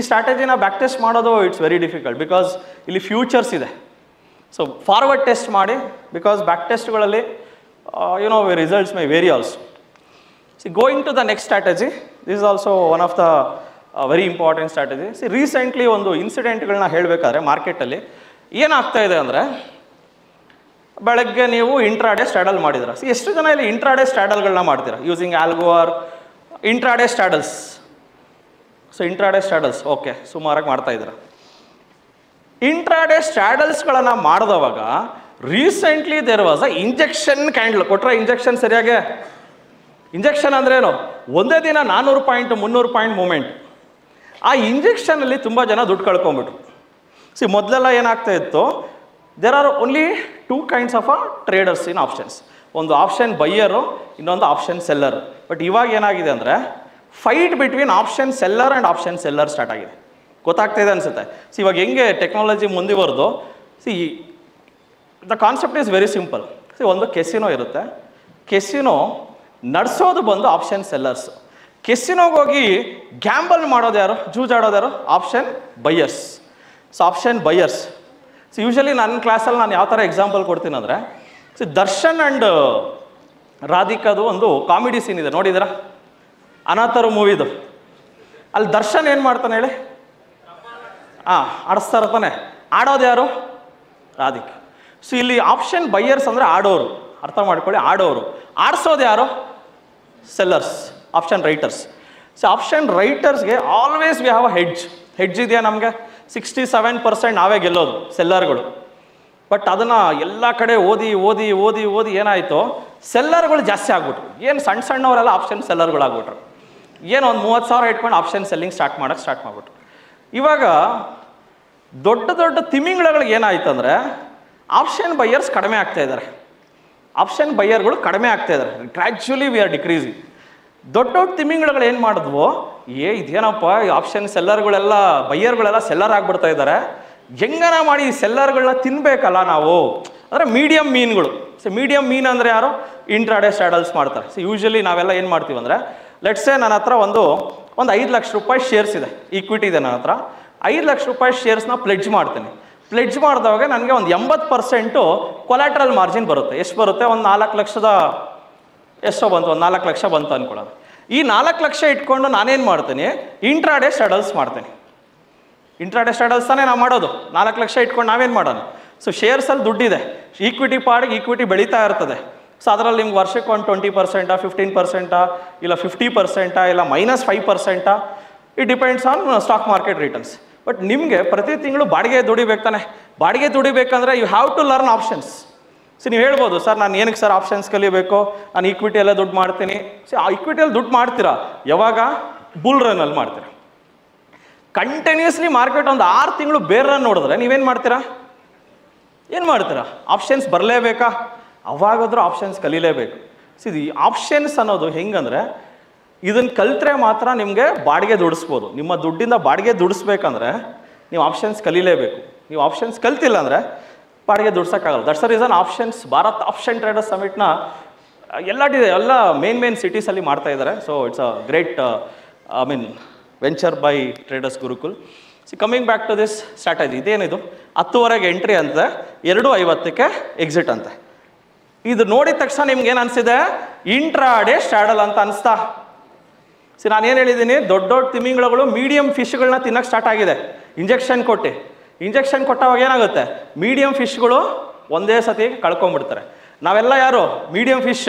ಸ್ಟ್ರಾಟಜಿನ ಬ್ಯಾಕ್ ಟೆಸ್ಟ್ ಮಾಡೋದು ಇಟ್ಸ್ ವೆರಿ ಡಿಫಿಕಲ್ಟ್, ಬಿಕಾಸ್ ಇಲ್ಲಿ ಫ್ಯೂಚರ್ಸ್ ಇದೆ. ಸೊ ಫಾರ್ವರ್ಡ್ ಟೆಸ್ಟ್ ಮಾಡಿ, ಬಿಕಾಸ್ ಬ್ಯಾಕ್ ಟೆಸ್ಟ್ಗಳಲ್ಲಿ results may vary also. Going to the next strategy, this is also one of the very important strategy. Recently ಒಂದು ಇನ್ಸಿಡೆಂಟ್ಗಳನ್ನ ಹೇಳಬೇಕಾದ್ರೆ ಮಾರ್ಕೆಟಲ್ಲಿ ಏನಾಗ್ತಾ ಇದೆ ಅಂದರೆ, ಬೆಳಗ್ಗೆ ನೀವು ಇಂಟ್ರಾಡೇ ಸ್ಟ್ರಾಡಲ್ ಮಾಡಿದ್ರ. ಎಷ್ಟು ಜನ ಇಲ್ಲಿ ಇಂಟ್ರಾಡೇ ಸ್ಟ್ರಾಡಲ್ಗಳನ್ನ ಮಾಡ್ತೀರಾ using algo or intraday straddles? Intraday straddles okay, ಸುಮಾರಾಗಿ ಮಾಡ್ತಾ ಇದ್ದೀರಾ. ಇಂಟ್ರಾಡೇ ಸ್ಟ್ರಾಡಲ್ಸ್ಗಳನ್ನು ಮಾಡಿದವಾಗ recently there was a injection candle. ಕೊಟ್ಟರೆ ಇಂಜೆಕ್ಷನ್ ಸರಿಯಾಗಿ, ಇಂಜೆಕ್ಷನ್ ಅಂದ್ರೆ ಏನು, ಒಂದೇ ದಿನ 400 ಪಾಯಿಂಟ್ 300 ಪಾಯಿಂಟ್ ಮೂಮೆಂಟ್. ಆ ಇಂಜೆಕ್ಷನಲ್ಲಿ ತುಂಬ ಜನ ದುಡ್ಡು ಕಳ್ಕೊಂಬಿಟ್ರು. ಮೊದಲೆಲ್ಲ ಏನಾಗ್ತಾ ಇತ್ತು, there are only 2 kinds of traders in options. ಒಂದು ಆಪ್ಷನ್ ಬೈಯರು, ಇನ್ನೊಂದು ಆಪ್ಷನ್ ಸೆಲ್ಲರ್. ಬಟ್ ಇವಾಗ ಏನಾಗಿದೆ ಅಂದರೆ, fight between option seller and option seller start ಆಗಿದೆ. ಗೊತ್ತಾಗ್ತಾ ಇದೆ ಅನಿಸುತ್ತೆ. ಇವಾಗ ಹೆಂಗೆ ಟೆಕ್ನಾಲಜಿ ಮುಂದುವರೆದು, the concept is very simple. ಒಂದು ಕೆಸಿನೋ ಇರುತ್ತೆ, ಕೆಸಿನೋ ನಡೆಸೋದು ಬಂದು ಆಪ್ಷನ್ ಸೆಲ್ಲರ್ಸ್. ಕೆಸಿನೋಗೆ ಹೋಗಿ ಗ್ಯಾಂಬಲ್ ಮಾಡೋದು ಯಾರು, ಜೂಜಾಡೋದು ಯಾರು, option buyers. Option buyers. Usually ನನ್ನ ಕ್ಲಾಸಲ್ಲಿ ನಾನು ಯಾವ ಥರ ಎಕ್ಸಾಂಪಲ್ ಕೊಡ್ತೀನಿ ಅಂದರೆ, ದರ್ಶನ್ ಆ್ಯಂಡ್ ರಾಧಿಕಾದು ಒಂದು ಕಾಮಿಡಿ ಸೀನ್ ಇದೆ, ನೋಡಿದ್ದೀರಾ? ಅನಾಥರು ಮೂವಿದು. ಅಲ್ಲಿ ದರ್ಶನ್ ಏನು ಮಾಡ್ತಾನೆ ಹೇಳಿ, ಆಡಿಸ್ತಾ ಇರ್ತಾನೆ. ಆಡೋದು ಯಾರು, ರಾಧಿಕಾ. ಇಲ್ಲಿ ಆಪ್ಷನ್ ಬೈಯರ್ಸ್ ಅಂದರೆ ಆಡೋರು, ಅರ್ಥ ಮಾಡ್ಕೊಳ್ಳಿ, ಆಡೋರು. ಆಡಿಸೋದು ಯಾರು, ಸೆಲ್ಲರ್ಸ್, ಆಪ್ಷನ್ ರೈಟರ್ಸ್. ಆಪ್ಷನ್ ರೈಟರ್ಸ್ಗೆ always we have a hedge ಇದೆಯಾ ನಮಗೆ. 67% ನಾವೇ ಗೆಲ್ಲೋದು ಸೆಲ್ಲರ್ಗಳು. ಬಟ್ ಅದನ್ನು ಎಲ್ಲ ಕಡೆ ಓದಿ ಏನಾಯಿತು, ಸೆಲ್ಲರ್ಗಳು ಜಾಸ್ತಿ ಆಗ್ಬಿಟ್ರು. ಏನು ಸಣ್ಣವರೆಲ್ಲ ಆಪ್ಷನ್ ಸೆಲ್ಲರ್ಗಳಾಗ್ಬಿಟ್ರು. ಏನು ಒಂದು 30,000 ಇಟ್ಕೊಂಡು ಆಪ್ಷನ್ ಸೆಲ್ಲಿಂಗ್ ಸ್ಟಾರ್ಟ್ ಮಾಡಿಬಿಟ್ರು. ಇವಾಗ ದೊಡ್ಡ ತಿಮಿಂಗ್ಳಗಳಿಗೆ ಏನಾಯ್ತು ಅಂದರೆ, ಆಪ್ಷನ್ ಬೈಯರ್ಸ್ ಕಡಿಮೆ ಆಗ್ತಾ ಇದ್ದಾರೆ, ಆಪ್ಷನ್ ಬೈಯರ್ಗಳು ಕಡಿಮೆ ಆಗ್ತಾ ಇದ್ದಾರೆ. Gradually we are decreasing. ದೊಡ್ಡ ತಿಮಿಂಗ್ಳಗಳು ಏನು ಮಾಡಿದ್ವು, ಇದೇನಪ್ಪ ಈ ಆಪ್ಷನ್ ಸೆಲ್ಲರ್ಗಳೆಲ್ಲ ಬೈಯರ್ಗಳೆಲ್ಲ ಸೆಲ್ಲರ್ ಆಗಿಬಿಡ್ತಾ ಇದ್ದಾರೆ, ಹೆಂಗನ ಮಾಡಿ ಈ ಸೆಲ್ಲರ್ಗಳನ್ನ ತಿನ್ನಬೇಕಲ್ಲ ನಾವು. ಅಂದರೆ ಮೀಡಿಯಮ್ ಮೀನ್ಗಳು. ಮೀಡಿಯಮ್ ಮೀನ್ ಅಂದರೆ ಯಾರು, ಇಂಟ್ರಾಡೇ ಸ್ಟ್ರಾಡಲ್ಸ್ ಮಾಡ್ತಾರೆ. ಯೂಶಲಿ ನಾವೆಲ್ಲ ಏನು ಮಾಡ್ತೀವಿ ಅಂದರೆ, ಲೆಟ್ಸೇ ನನ್ನ ಹತ್ರ ಒಂದು 5 ಲಕ್ಷ ರೂಪಾಯಿ ಶೇರ್ಸ್ ಇದೆ, ಈಕ್ವಿಟಿ ಇದೆ ನನ್ನ ಹತ್ರ. 5 ಲಕ್ಷ ರೂಪಾಯಿ ಶೇರ್ಸ್ನ ಪ್ಲೆಡ್ಜ್ ಮಾಡ್ತೀನಿ. ಪ್ಲೆಡ್ಜ್ ಮಾಡಿದವಾಗ ನನಗೆ ಒಂದು 80% ಕೊಲಾಟ್ರಲ್ ಮಾರ್ಜಿನ್ ಬರುತ್ತೆ. ಎಷ್ಟು ಬರುತ್ತೆ, ಒಂದು 4 ಲಕ್ಷದ ಎಷ್ಟೋ ಬಂತು, ಒಂದು 4 ಲಕ್ಷ ಬಂತು ಅಂದ್ಕೊಳ್ಳೋಣ. ಈ 4 ಲಕ್ಷ ಇಟ್ಕೊಂಡು ನಾನೇನು ಮಾಡ್ತೀನಿ, ಇಂಟ್ರಾಡೇ ಸ್ಟ್ರಾಡಲ್ಸ್ ಮಾಡ್ತೀನಿ. ಇಂಟ್ರಾಡೇ ಸ್ಟ್ರಾಡಲ್ಸ್ ತಾನೇ ನಾವು ಮಾಡೋದು. 4 ಲಕ್ಷ ಇಟ್ಕೊಂಡು ನಾವೇನು ಮಾಡೋಣ. ಶೇರ್ಸಲ್ಲಿ ದುಡ್ಡಿದೆ, ಈಕ್ವಿಟಿ ಪಾಡಿಗೆ ಈಕ್ವಿಟಿ ಬೆಳೀತಾ ಇರ್ತದೆ. ಅದರಲ್ಲಿ ನಿಮ್ಗೆ ವರ್ಷಕ್ಕೆ ಒಂದು 20%, 15%, ಇಲ್ಲ 50%, ಇಲ್ಲ -5%, it depends on stock market returns. But ನಿಮಗೆ ಪ್ರತಿ ತಿಂಗಳು ಬಾಡಿಗೆ ದುಡಿಬೇಕು ತಾನೆ. ಬಾಡಿಗೆ ದುಡಿಬೇಕಂದ್ರೆ you have to learn options. ನೀವು ಹೇಳ್ಬೋದು, ಸರ್ ನಾನು ಏನಕ್ಕೆ ಸರ್ ಆಪ್ಷನ್ಸ್ ಕಲಿಬೇಕು, ನಾನು ಈಕ್ವಿಟಿಯಲ್ಲೇ ದುಡ್ಡು ಮಾಡ್ತೀನಿ. ಆ ಈಕ್ವಿಟಿಯಲ್ಲಿ ದುಡ್ಡು ಮಾಡ್ತೀರಾ ಯಾವಾಗ, ಬುಲ್ ರನ್ನಲ್ಲಿ ಮಾಡ್ತೀರಾ. ಕಂಟಿನ್ಯೂಸ್ಲಿ ಮಾರ್ಕೆಟ್ ಒಂದು 6 ತಿಂಗಳು ಬೇರೆ ರನ್ ನೋಡಿದ್ರೆ ನೀವೇನು ಮಾಡ್ತೀರಾ, ಏನು ಮಾಡ್ತೀರಾ, ಆಪ್ಷನ್ಸ್ ಬರಲೇಬೇಕಾ, ಅವಾಗಾದ್ರೂ ಆಪ್ಷನ್ಸ್ ಕಲೀಲೇಬೇಕು. ಈ ಆಪ್ಷನ್ಸ್ ಅನ್ನೋದು ಹೆಂಗಂದರೆ, ಇದನ್ನು ಕಲಿತ್ರೆ ಮಾತ್ರ ನಿಮಗೆ ಬಾಡಿಗೆ ದುಡಿಸ್ಬೋದು. ನಿಮ್ಮ ದುಡ್ಡಿಂದ ಬಾಡಿಗೆ ದುಡಿಸ್ಬೇಕಂದ್ರೆ ನೀವು ಆಪ್ಷನ್ಸ್ ಕಲೀಲೇಬೇಕು. ನೀವು ಆಪ್ಷನ್ಸ್ ಕಲ್ತಿಲ್ಲ ಅಂದರೆ ಬಾಡಿಗೆ ದುಡ್ಸೋಕ್ಕಾಗಲ್ಲ. That's the reason options Bharat option traders ಸಮಿಟ್ನ ಎಲ್ಲ ಮೇನ್ ಸಿಟೀಸಲ್ಲಿ ಮಾಡ್ತಾ ಇದ್ದಾರೆ. So it's a great venture by traders Gurukul. Coming back to this strategy, ಇದೇನಿದು 10:30ಗೆ ಎಂಟ್ರಿ ಅಂತೆ, 2:50ಕ್ಕೆ ಎಕ್ಸಿಟ್ ಅಂತೆ. ಇದು ನೋಡಿದ ತಕ್ಷಣ ನಿಮ್ಗೆ ಏನು ಅನಿಸಿದೆ, ಇಂಟ್ರಾಡೇ ಸ್ಟ್ರಾಡಲ್ ಅಂತ ಅನಿಸ್ತಾ? ನಾನು ಏನು ಹೇಳಿದ್ದೀನಿ, ದೊಡ್ಡ ದೊಡ್ಡ ತಿಮಿಂಗಲಗಳು ಮೀಡಿಯಂ ಫಿಶ್ಗಳನ್ನ ತಿನ್ನಕ್ಕೆ ಸ್ಟಾರ್ಟ್ ಆಗಿದೆ ಇಂಜೆಕ್ಷನ್ ಕೊಟ್ಟು. ಇಂಜೆಕ್ಷನ್ ಕೊಟ್ಟಾಗ ಏನಾಗುತ್ತೆ, ಮೀಡಿಯಂ ಫಿಶ್ಗಳು ಒಂದೇ ಸತಿ ಕಳ್ಕೊಂಡ್ಬಿಡ್ತಾರೆ. ನಾವೆಲ್ಲ ಯಾರು medium fish.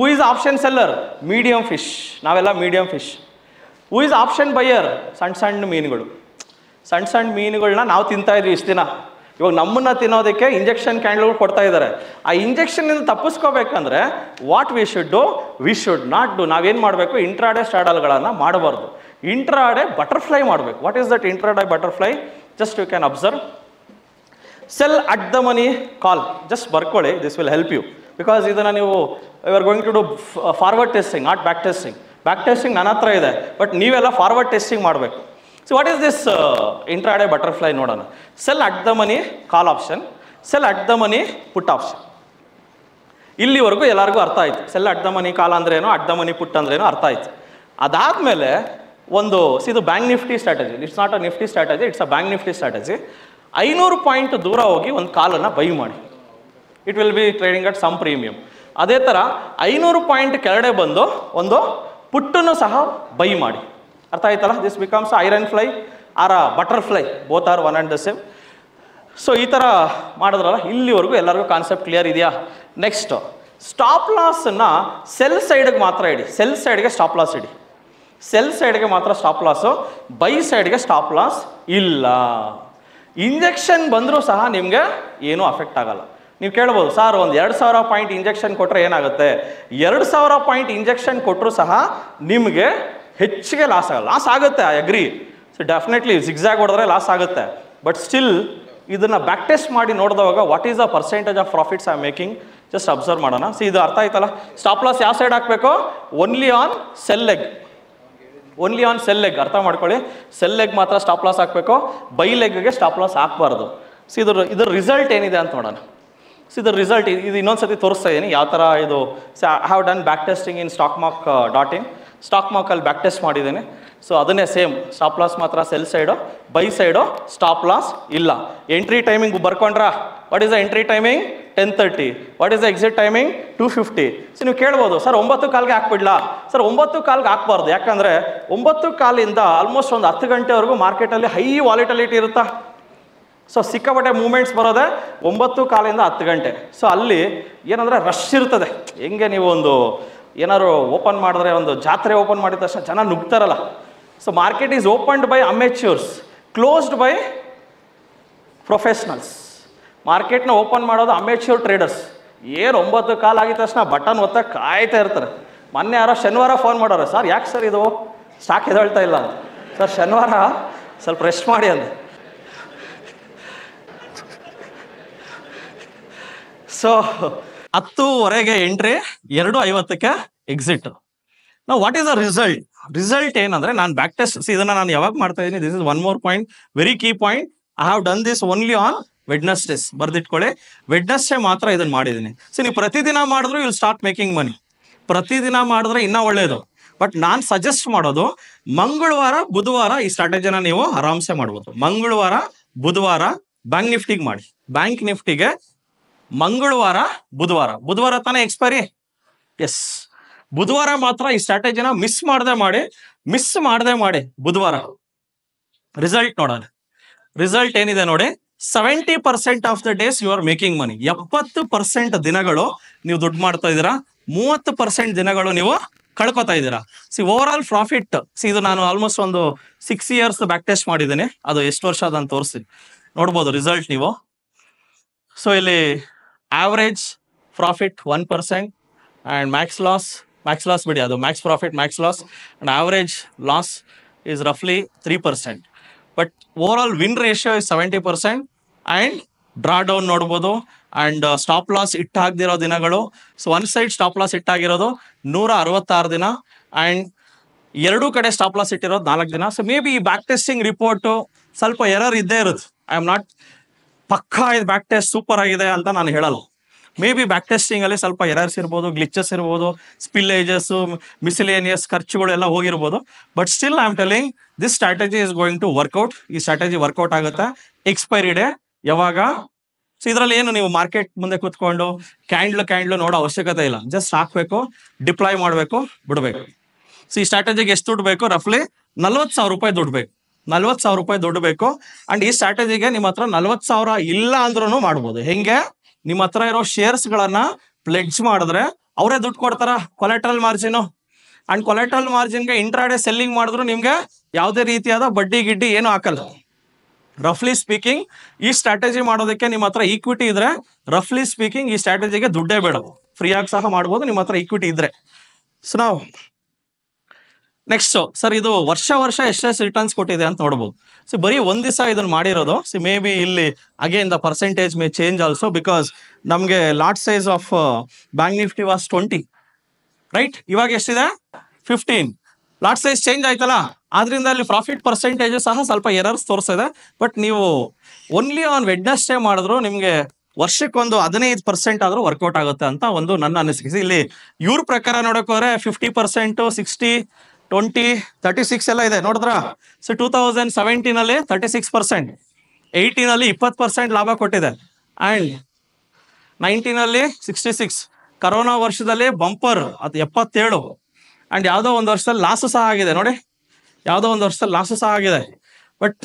Who is option seller, medium fish. ನಾವೆಲ್ಲ medium fish. Who is option buyer, ಸಣ್ಣ ಸಣ್ಣ ಮೀನುಗಳು. ಸಣ್ಣ ಸಣ್ಣ ಮೀನುಗಳನ್ನ ನಾವು ತಿಂತಾ ಇದ್ವಿ ಇಷ್ಟು ದಿನ. ಇವಾಗ ನಮ್ಮನ್ನ ತಿನ್ನೋದಕ್ಕೆ ಇಂಜೆಕ್ಷನ್ ಕ್ಯಾಂಡ್ಲ್ಗಳು ಕೊಡ್ತಾ ಇದ್ದಾರೆ. ಆ ಇಂಜೆಕ್ಷನ್ನಿಂದ ತಪ್ಪಿಸ್ಕೋಬೇಕಂದ್ರೆ what we should do, we should not do. ನಾವೇನು ಮಾಡಬೇಕು, ಇಂಟ್ರಾಡೇ ಸ್ಟ್ರಾಡಲ್ಗಳನ್ನು ಮಾಡಬಾರ್ದು, ಇಂಟ್ರಾಡೇ ಬಟರ್ಫ್ಲೈ ಮಾಡಬೇಕು. What is that intraday butterfly? Just you can observe. Sell at the money call, just ಬರ್ಕೊಳ್ಳಿ, this will help you. Because ಇದನ್ನು ನೀವು you are going to do forward testing, not back testing. Back testing ನನ್ನ ಹತ್ರ ಇದೆ, but ನೀವೆಲ್ಲ forward testing ಮಾಡಬೇಕು. So what is this intraday butterfly ನೋಡೋಣ. Cell at the money call option, cell at the money put option. ಇಲ್ಲಿವರೆಗೂ ಎಲ್ಲರಿಗೂ ಅರ್ಥ ಆಯಿತು. ಸೆಲ್ ಅಟ್ ದ ಮನಿ ಕಾಲ್ ಅಂದ್ರೇನು, ಅಟ್ ದ ಮನಿ ಪುಟ್ ಅಂದ್ರೇನು ಅರ್ಥ ಆಯಿತು. ಅದಾದಮೇಲೆ ಒಂದು ಇದು bank Nifty strategy. It's not a Nifty strategy, it's a bank Nifty strategy. 500 point ದೂರ ಹೋಗಿ ಒಂದು ಕಾಲನ್ನು ಬೈ ಮಾಡಿ. It will be trading at some premium. ಅದೇ ಥರ 500 ಪಾಯಿಂಟ್ ಕೆಳಗಡೆ ಬಂದು ಒಂದು ಪುಟ್ಟನ್ನು ಸಹ ಬೈ ಮಾಡಿ. ಅರ್ಥ ಆಯ್ತಲ್ಲ? This becomes iron fly or a butterfly, both are one and the same. So ಈ ಥರ ಮಾಡಿದ್ರಲ್ಲ, ಇಲ್ಲಿವರೆಗೂ ಎಲ್ಲರಿಗೂ ಕಾನ್ಸೆಪ್ಟ್ ಕ್ಲಿಯರ್ ಇದೆಯಾ? ನೆಕ್ಸ್ಟ್, ಸ್ಟಾಪ್ ಲಾಸನ್ನು ಸೆಲ್ ಸೈಡ್ಗೆ ಮಾತ್ರ ಇಡಿ. ಸೆಲ್ ಸೈಡ್ಗೆ ಸ್ಟಾಪ್ ಲಾಸ್ ಇಡಿ. ಸೆಲ್ ಸೈಡ್ಗೆ ಮಾತ್ರ ಸ್ಟಾಪ್ ಲಾಸು, ಬೈ ಸೈಡ್ಗೆ ಸ್ಟಾಪ್ ಲಾಸ್ ಇಲ್ಲ. ಇಂಜೆಕ್ಷನ್ ಬಂದರೂ ಸಹ ನಿಮಗೆ ಏನೂ ಅಫೆಕ್ಟ್ ಆಗಲ್ಲ. ನೀವು ಕೇಳ್ಬೋದು, ಸರ್ ಒಂದು 2000 ಪಾಯಿಂಟ್ ಇಂಜೆಕ್ಷನ್ ಕೊಟ್ಟರೆ ಏನಾಗುತ್ತೆ? 2000 ಪಾಯಿಂಟ್ ಇಂಜೆಕ್ಷನ್ ಕೊಟ್ಟರು ಸಹ ನಿಮಗೆ ಹೆಚ್ಚಿಗೆ ಲಾಸ್ ಆಗಲ್ಲ. ಲಾಸ್ ಆಗುತ್ತೆ, I agree. So definitely zigzag ಹೊಡೆದ್ರೆ ಲಾಸ್ ಆಗುತ್ತೆ. ಬಟ್ ಸ್ಟಿಲ್ ಇದನ್ನು ಬ್ಯಾಕ್ ಟೆಸ್ಟ್ ಮಾಡಿ ನೋಡಿದವಾಗ what is the percentage of profits I am making, just observe ಮಾಡೋಣ. ಸೊ ಇದು ಅರ್ಥ ಆಯ್ತಲ್ಲ? ಸ್ಟಾಪ್ ಲಾಸ್ ಯಾವ ಸೈಡ್ ಹಾಕಬೇಕು? Only on sell leg. Only on sell leg, ಅರ್ಥ ಮಾಡ್ಕೊಳ್ಳಿ. ಸೆಲ್ ಲೆಗ್ ಮಾತ್ರ ಸ್ಟಾಪ್ ಲಾಸ್ ಹಾಕಬೇಕು, ಬೈ ಲೆಗ್ಗೆ ಸ್ಟಾಪ್ ಲಾಸ್ ಹಾಕಬಾರ್ದು. ಸೊ ಇದ್ರ ರಿಸಲ್ಟ್ ಏನಿದೆ ಅಂತ ನೋಡೋಣ. ಸೊ ಇದ್ರ ರಿಸಲ್ಟ್ ಇದು ಇನ್ನೊಂದು ಸತಿ ತೋರಿಸ್ತಾ ಇದ್ದೀನಿ ಯಾವ ಥರ ಇದು. So I have done back testing in stockmark.in. Stock ಮಾರ್ಕಲ್ಲಿ ಬ್ಯಾಕ್ ಟೆಸ್ಟ್ ಮಾಡಿದ್ದೀನಿ. ಸೊ ಅದನ್ನೇ ಸೇಮ್, ಸ್ಟಾಪ್ ಲಾಸ್ ಮಾತ್ರ sell side, buy side stop loss ಇಲ್ಲ. ಎಂಟ್ರಿ ಟೈಮಿಂಗ್ ಬರ್ಕೊಂಡ್ರಾ? What is the entry timing? 10:30. What is the exit timing? 2:50. So ನೀವು ಕೇಳ್ಬೋದು, sir 9:15ಗೆ ಹಾಕ್ಬಿಡ್ಲಾ? Sir 9:15ಗೆ ಹಾಕ್ಬಾರ್ದು. ಯಾಕಂದರೆ 9:15 ಆಲ್ಮೋಸ್ಟ್ ಒಂದು 10 ಗಂಟೆವರೆಗೂ ಮಾರ್ಕೆಟಲ್ಲಿ ಹೈ ವಾಲಿಟಿಲಿಟಿ ಇರುತ್ತಾ. ಸೊ ಸಿಕ್ಕಾಪಟ್ಟೆ ಮೂಮೆಂಟ್ಸ್ ಬರೋದೆ 9:15 10 ಗಂಟೆ. ಸೊ ಅಲ್ಲಿ ಏನಂದರೆ ರಶ್ ಇರ್ತದೆ. ಹೆಂಗೆ ನೀವು ಒಂದು ಏನಾದ್ರು ಓಪನ್ ಮಾಡಿದ್ರೆ, ಒಂದು ಜಾತ್ರೆ ಓಪನ್ ಮಾಡಿದ ತಕ್ಷಣ ಜನ ನುಗ್ತಾರಲ್ಲ. So market is opened by amateurs, closed by professionals. ಮಾರ್ಕೆಟ್ನ ಓಪನ್ ಮಾಡೋದು ಅಮೆಚ್ಯೂರ್ ಟ್ರೇಡರ್ಸ್. ಏನು 9:15 ಆಗಿದ ತಕ್ಷಣ ಬಟನ್ ಒತ್ತ ಕಾಯ್ತಾ ಇರ್ತಾರೆ. ಮೊನ್ನೆ ಯಾರೋ ಶನಿವಾರ ಫೋನ್ ಮಾಡೋರು, ಸರ್ ಯಾಕೆ ಸರ್ ಇದು ಸ್ಟಾಕ್ ಎದ್ದೇಳ್ತಾ ಇಲ್ಲ ಅಂತ. ಸರ್ ಶನಿವಾರ ಸ್ವಲ್ಪ ರೆಸ್ಟ್ ಮಾಡಿ ಅಂದೆ. So 10:00 entry, 2:50 exit. ನಾವು what is the result? Result ಏನಂದ್ರೆ, ನಾನು ಬ್ಯಾಕ್ ಟೆಸ್ಟ್ ಇದನ್ನ ನಾನು ಯಾವಾಗ ಮಾಡ್ತಾ ಇದ್ದೀನಿ, this is one more point, very key point. I have done this only on Wednesdays. ಬರ್ದಿಟ್ಕೊಳ್ಳಿ, ವೆಡ್ನೆಸ್ಡೇ ಮಾತ್ರ ಇದನ್ನ ಮಾಡಿದ್ದೀನಿ. ಸೊ ನೀವು ಪ್ರತಿದಿನ ಮಾಡಿದ್ರು ವಿಲ್ ಸ್ಟಾರ್ಟ್ ಮೇಕಿಂಗ್ ಮನಿ. ಪ್ರತಿದಿನ ಮಾಡಿದ್ರೆ ಇನ್ನೂ ಒಳ್ಳೆಯದು. ಬಟ್ ನಾನು ಸಜೆಸ್ಟ್ ಮಾಡೋದು ಮಂಗಳವಾರ ಬುಧವಾರ ಈ ಸ್ಟ್ರಾಟಜಿನ ನೀವು ಆರಾಮ್ಸೆ ಮಾಡ್ಬೋದು. ಮಂಗಳವಾರ ಬುಧವಾರ ಬ್ಯಾಂಕ್ ನಿಫ್ಟಿಗೆ ಮಾಡಿ. ಬ್ಯಾಂಕ್ ನಿಫ್ಟಿಗೆ ಮಂಗಳವಾರ ಬುಧವಾರ ತಾನೇ ಎಕ್ಸ್ಪೈರಿ. ಎಸ್, ಬುಧವಾರ ಮಾತ್ರ ಈ ಸ್ಟ್ರಾಟಜಿನ ಮಿಸ್ ಮಾಡದೆ ಮಾಡಿ ಬುಧವಾರ ರಿಸಲ್ಟ್ ನೋಡೋಣ. ರಿಸಲ್ಟ್ ಏನಿದೆ ನೋಡಿ, 70% of the days you are making money. 70% ದಿನಗಳು ನೀವು ದುಡ್ಡು ಮಾಡ್ತಾ ಇದ್ದೀರಾ, 30% ದಿನಗಳು ನೀವು ಕಳ್ಕೊತಾ ಇದ್ದೀರಾ. ಓವರ್ ಆಲ್ ಪ್ರಾಫಿಟ್, ಇದು ನಾನು ಆಲ್ಮೋಸ್ಟ್ ಒಂದು 6 ಇಯರ್ಸ್ ಬ್ಯಾಕ್ ಟೆಸ್ಟ್ ಮಾಡಿದ್ದೀನಿ. ಅದು ಎಷ್ಟು ವರ್ಷ ಅದನ್ನು ತೋರಿಸ್ತೀನಿ, ನೋಡ್ಬೋದು ರಿಸಲ್ಟ್ ನೀವು. ಸೊ ಇಲ್ಲಿ average profit 1% and max loss ಬಿಡಿ, ಅದು max profit max loss and average loss is ರಫ್ಲಿ 3%. But overall win ratio is 70% and draw down ನೋಡ್ಬೋದು. ಆ್ಯಂಡ್ ಸ್ಟಾಪ್ ಲಾಸ್ ಇಟ್ಟಾಗದಿರೋ ದಿನಗಳು, so one side stop loss ಇಟ್ಟಾಗಿರೋದು 166 ದಿನ and ಎರಡೂ ಕಡೆ ಸ್ಟಾಪ್ ಲಾಸ್ ಇಟ್ಟಿರೋದು 4 ದಿನ. ಸೊ ಮೇ ಬಿ ಈ ಬ್ಯಾಕ್ ಟೆಸ್ಟಿಂಗ್ ರಿಪೋರ್ಟು ಸ್ವಲ್ಪ ಎರರ್ ಇದ್ದೇ ಇರುತ್ತೆ. ಐ ಆಮ್ ನಾಟ್ ಪಕ್ಕಾ ಇದು ಬ್ಯಾಕ್ ಟೆಸ್ಟ್ ಸೂಪರ್ ಆಗಿದೆ ಅಂತ ನಾನು ಹೇಳಲ್ಲ. ಮೇ ಬಿ ಬ್ಯಾಕ್ ಟೆಸ್ಟಿಂಗಲ್ಲಿ ಸ್ವಲ್ಪ ಎರರ್ಸ್ ಇರ್ಬೋದು, ಗ್ಲಿಚಸ್ ಇರ್ಬೋದು, ಸ್ಪಿಲ್ಲೇಜಸ್ಸು, ಮಿಸಿಲೇನಿಯಸ್ ಖರ್ಚುಗಳು ಎಲ್ಲ ಹೋಗಿರ್ಬೋದು. But still I am telling this strategy is going to work out. ಈ ಸ್ಟ್ರಾಟಜಿ ವರ್ಕೌಟ್ ಆಗುತ್ತೆ. ಎಕ್ಸ್ಪೈರಿ ಡೇ ಯಾವಾಗ? ಸೊ ಇದರಲ್ಲಿ ಏನು ನೀವು ಮಾರ್ಕೆಟ್ ಮುಂದೆ ಕೂತ್ಕೊಂಡು ಕ್ಯಾಂಡ್ಲು ನೋಡೋ ಅವಶ್ಯಕತೆ ಇಲ್ಲ. ಜಸ್ಟ್ ಹಾಕಬೇಕು, ಡಿಪ್ಲಾಯ್ ಮಾಡಬೇಕು, ಬಿಡಬೇಕು. ಈ ಸ್ಟ್ರಾಟಜಿಗೆ ಎಷ್ಟು ದುಡ್ಡು ಬೇಕು? ರಫ್ಲಿ 40,000 ರೂಪಾಯಿ ದುಡ್ಡು ಬೇಕು. 40,000 ರೂಪಾಯಿ ದುಡ್ಡು ಬೇಕು. ಅಂಡ್ ಈ ಸ್ಟ್ರಾಟಜಿಗೆ ನಿಮ್ಮ ಹತ್ರ 40,000 ಇಲ್ಲ ಅಂದ್ರೂ ಮಾಡ್ಬೋದು. ಹೆಂಗೆ? ನಿಮ್ಮ ಹತ್ರ ಇರೋ ಶೇರ್ಸ್ಗಳನ್ನ ಪ್ಲೆಡ್ಜ್ ಮಾಡಿದ್ರೆ ಅವರೇ ದುಡ್ಡು ಕೊಡ್ತಾರ, ಕೊಲೆಟ್ರಲ್ ಮಾರ್ಜಿನ್. ಅಂಡ್ ಕೊಲೆಟ್ರಲ್ ಮಾರ್ಜಿನ್ಗೆ ಇಂಟ್ರಾಡೇ ಸೆಲ್ಲಿಂಗ್ ಮಾಡಿದ್ರು ನಿಮ್ಗೆ ಯಾವುದೇ ರೀತಿಯಾದ ಬಡ್ಡಿ ಗಿಡ್ಡಿ ಏನು ಹಾಕಲ್ಲ. ರಫ್ಲಿ ಸ್ಪೀಕಿಂಗ್ ಈ ಸ್ಟ್ರಾಟಜಿ ಮಾಡೋದಕ್ಕೆ ನಿಮ್ಮ ಹತ್ರ ಈಕ್ವಿಟಿ ಇದ್ರೆ, ರಫ್ಲಿ ಸ್ಪೀಕಿಂಗ್ ಈ ಸ್ಟ್ರಾಟಜಿಗೆ ದುಡ್ಡೇ ಬೇಡ, ಫ್ರೀ ಆಗಿ ಸಹ ಮಾಡ್ಬೋದು ನಿಮ್ಮ ಹತ್ರ ಈಕ್ವಿಟಿ ಇದ್ರೆ. ಸೊ ನಾವು ನೆಕ್ಸ್ಟ್ ಸರ್ ಇದು ವರ್ಷ ಎಷ್ಟೆಷ್ಟು ರಿಟರ್ನ್ಸ್ ಕೊಟ್ಟಿದೆ ಅಂತ ನೋಡ್ಬೋದು. ಸೊ ಬರೀ ಒಂದ್ ದಿವಸ ಇದನ್ನ ಮಾಡಿರೋದು. ಸೊ ಮೇ ಬಿ ಇಲ್ಲಿ again the percentage may change also, because ನಮಗೆ lot size of Bank Nifty was 20, right? ಇವಾಗ ಎಷ್ಟಿದೆ? 15. ಲಾಟ್ ಸೈಜ್ ಚೇಂಜ್ ಆಯ್ತಲ್ಲ, ಆದ್ರಿಂದ ಅಲ್ಲಿ ಪ್ರಾಫಿಟ್ ಪರ್ಸೆಂಟೇಜ್ ಸಹ ಸ್ವಲ್ಪ ಎರರ್ಸ್ ತೋರಿಸಿದೆ. ಬಟ್ ನೀವು ಓನ್ಲಿ ಆನ್ ವೆಡ್ನೆಸ್ಡೇ ಮಾಡಿದ್ರು ನಿಮಗೆ ವರ್ಷಕ್ಕೊಂದು 15% ಆದ್ರೂ ವರ್ಕೌಟ್ ಆಗುತ್ತೆ ಅಂತ ಒಂದು ನನ್ನ ಅನಿಸಿಕೆ. ಇಲ್ಲಿ ಇವ್ರ ಪ್ರಕಾರ ನೋಡಕ್ ಹೋದ್ರೆ 50%, 60, 20, 36 ಎಲ್ಲ ಇದೆ ನೋಡಿದ್ರ. ಸೊ 2017 ಅಲ್ಲಿ 36%, 18 ಅಲ್ಲಿ 20% ಲಾಭ ಕೊಟ್ಟಿದೆ, ಅಂಡ್ 19 ಅಲ್ಲಿ 66. ಕರೋನಾ ವರ್ಷದಲ್ಲಿ ಬಂಪರ್ ಅದು 77. ಅಂಡ್ ಯಾವುದೋ ಒಂದು ವರ್ಷದಲ್ಲಿ ಲಾಸು ಸಹ ಆಗಿದೆ ನೋಡಿ, ಯಾವುದೋ ಒಂದು ವರ್ಷದಲ್ಲಿ ಲಾಸು ಸಹ ಆಗಿದೆ. ಬಟ್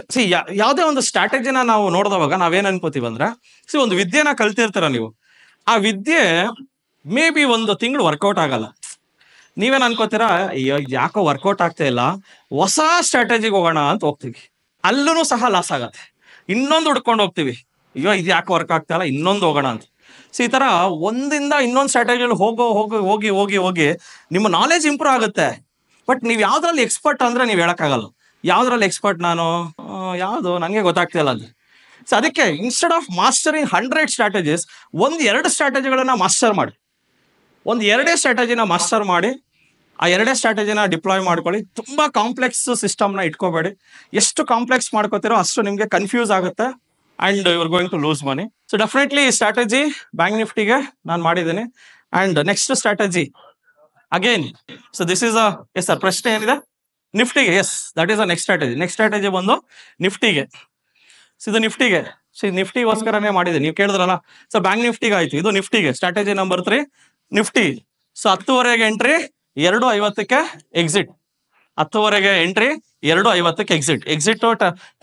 ಯಾವುದೇ ಒಂದು ಸ್ಟ್ರಾಟಜಿನ ನಾವು ನೋಡಿದವಾಗ ನಾವೇನ್ ಅನ್ಕೋತೀವಿ ಅಂದ್ರೆ, ಒಂದು ವಿದ್ಯೆನ ಕಲ್ತಿರ್ತೀರ ನೀವು, ಆ ವಿದ್ಯೆ ಮೇ ಬಿ ಒಂದು ತಿಂಗಳು ವರ್ಕೌಟ್ ಆಗಲ್ಲ. ನೀವೇನ್ ಅನ್ಕೋತೀರಾ, ಅಯ್ಯೋ ಯಾಕೋ ವರ್ಕೌಟ್ ಆಗ್ತಾ ಇಲ್ಲ, ಹೊಸ ಸ್ಟ್ರಾಟಜಿಗೆ ಹೋಗೋಣ ಅಂತ ಹೋಗ್ತೀವಿ, ಅಲ್ಲೂ ಸಹ ಲಾಸ್ ಆಗತ್ತೆ. ಇನ್ನೊಂದು ಹುಡ್ಕೊಂಡು ಹೋಗ್ತೀವಿ, ಅಯ್ಯೋ ಇದು ಯಾಕೆ ವರ್ಕ್ ಆಗ್ತಾ ಇಲ್ಲ, ಇನ್ನೊಂದು ಹೋಗೋಣ ಅಂತ. ಸೊ ಈ ತರ ಒಂದಿಂದ ಇನ್ನೊಂದು ಸ್ಟ್ರಾಟಜಿಯಲ್ಲಿ ಹೋಗಿ ನಿಮ್ಮ ನಾಲೆಜ್ ಇಂಪ್ರೂವ್ ಆಗುತ್ತೆ. ಬಟ್ ನೀವು ಯಾವ್ದ್ರಲ್ಲಿ ಎಕ್ಸ್ಪರ್ಟ್ ಅಂದ್ರೆ ನೀವು ಹೇಳಕ್ಕಾಗಲ್ಲ, ಯಾವ್ದ್ರಲ್ಲಿ ಎಕ್ಸ್ಪರ್ಟ್ ನಾನು, ಯಾವುದು ನನಗೆ ಗೊತ್ತಾಗ್ತಿಲ್ಲ ಅದು. ಸೊ ಅದಕ್ಕೆ ಇನ್ಸ್ಟೆಡ್ ಆಫ್ ಮಾಸ್ಟರಿಂಗ್ 100 ಸ್ಟ್ರಾಟಜೀಸ್, 1-2 ಸ್ಟ್ರಾಟಜಿಗಳನ್ನ ಮಾಸ್ಟರ್ ಮಾಡಿ, 1-2 ಸ್ಟ್ರಾಟಜಿನ ಮಾಸ್ಟರ್ ಮಾಡಿ, ಆ 2 ಸ್ಟ್ರಾಟಜಿನ ಡಿಪ್ಲಾಯ್ ಮಾಡ್ಕೊಳ್ಳಿ. ತುಂಬಾ ಕಾಂಪ್ಲೆಕ್ಸ್ ಸಿಸ್ಟಮ್ನ ಇಟ್ಕೋಬೇಡಿ. ಎಷ್ಟು ಕಾಂಪ್ಲೆಕ್ಸ್ ಮಾಡ್ಕೋತಿರೋ ಅಷ್ಟು ನಿಮಗೆ ಕನ್ಫ್ಯೂಸ್ ಆಗುತ್ತೆ, and you are going to lose money. So definitely strategy bank ನಿಫ್ಟಿಗೆ ನಾನು ಮಾಡಿದ್ದೀನಿ. And next strategy again, so this is yes sir, ಪ್ರಶ್ನೆ ಏನಿದೆ? ನಿಫ್ಟಿಗೆ. Yes, that is a next strategy. Next strategy ಬಂದು ನಿಫ್ಟಿಗೆ. ಸೊ ಇದು ನಿಫ್ಟಿಗೆ, ಸೊ ನಿಫ್ಟಿಗೋಸ್ಕರನೇ ಮಾಡಿದೆ. ನೀವು ಕೇಳಿದ್ರಲ್ಲ, ಸೊ ಬ್ಯಾಂಕ್ ನಿಫ್ಟಿಗೆ ಆಯ್ತು, ಇದು ನಿಫ್ಟಿಗೆ ಸ್ಟ್ರಾಟಜಿ ನಂಬರ್ 3 ನಿಫ್ಟಿ. ಸೊ 10:30ಗೆ ಎಂಟ್ರಿ, 2:50ಕ್ಕೆ ಎಕ್ಸಿಟ್. 10:30ಗೆ ಎಂಟ್ರಿ, 2:50ಕ್ಕೆ ಎಕ್ಸಿಟ್. ಎಕ್ಸಿಟ್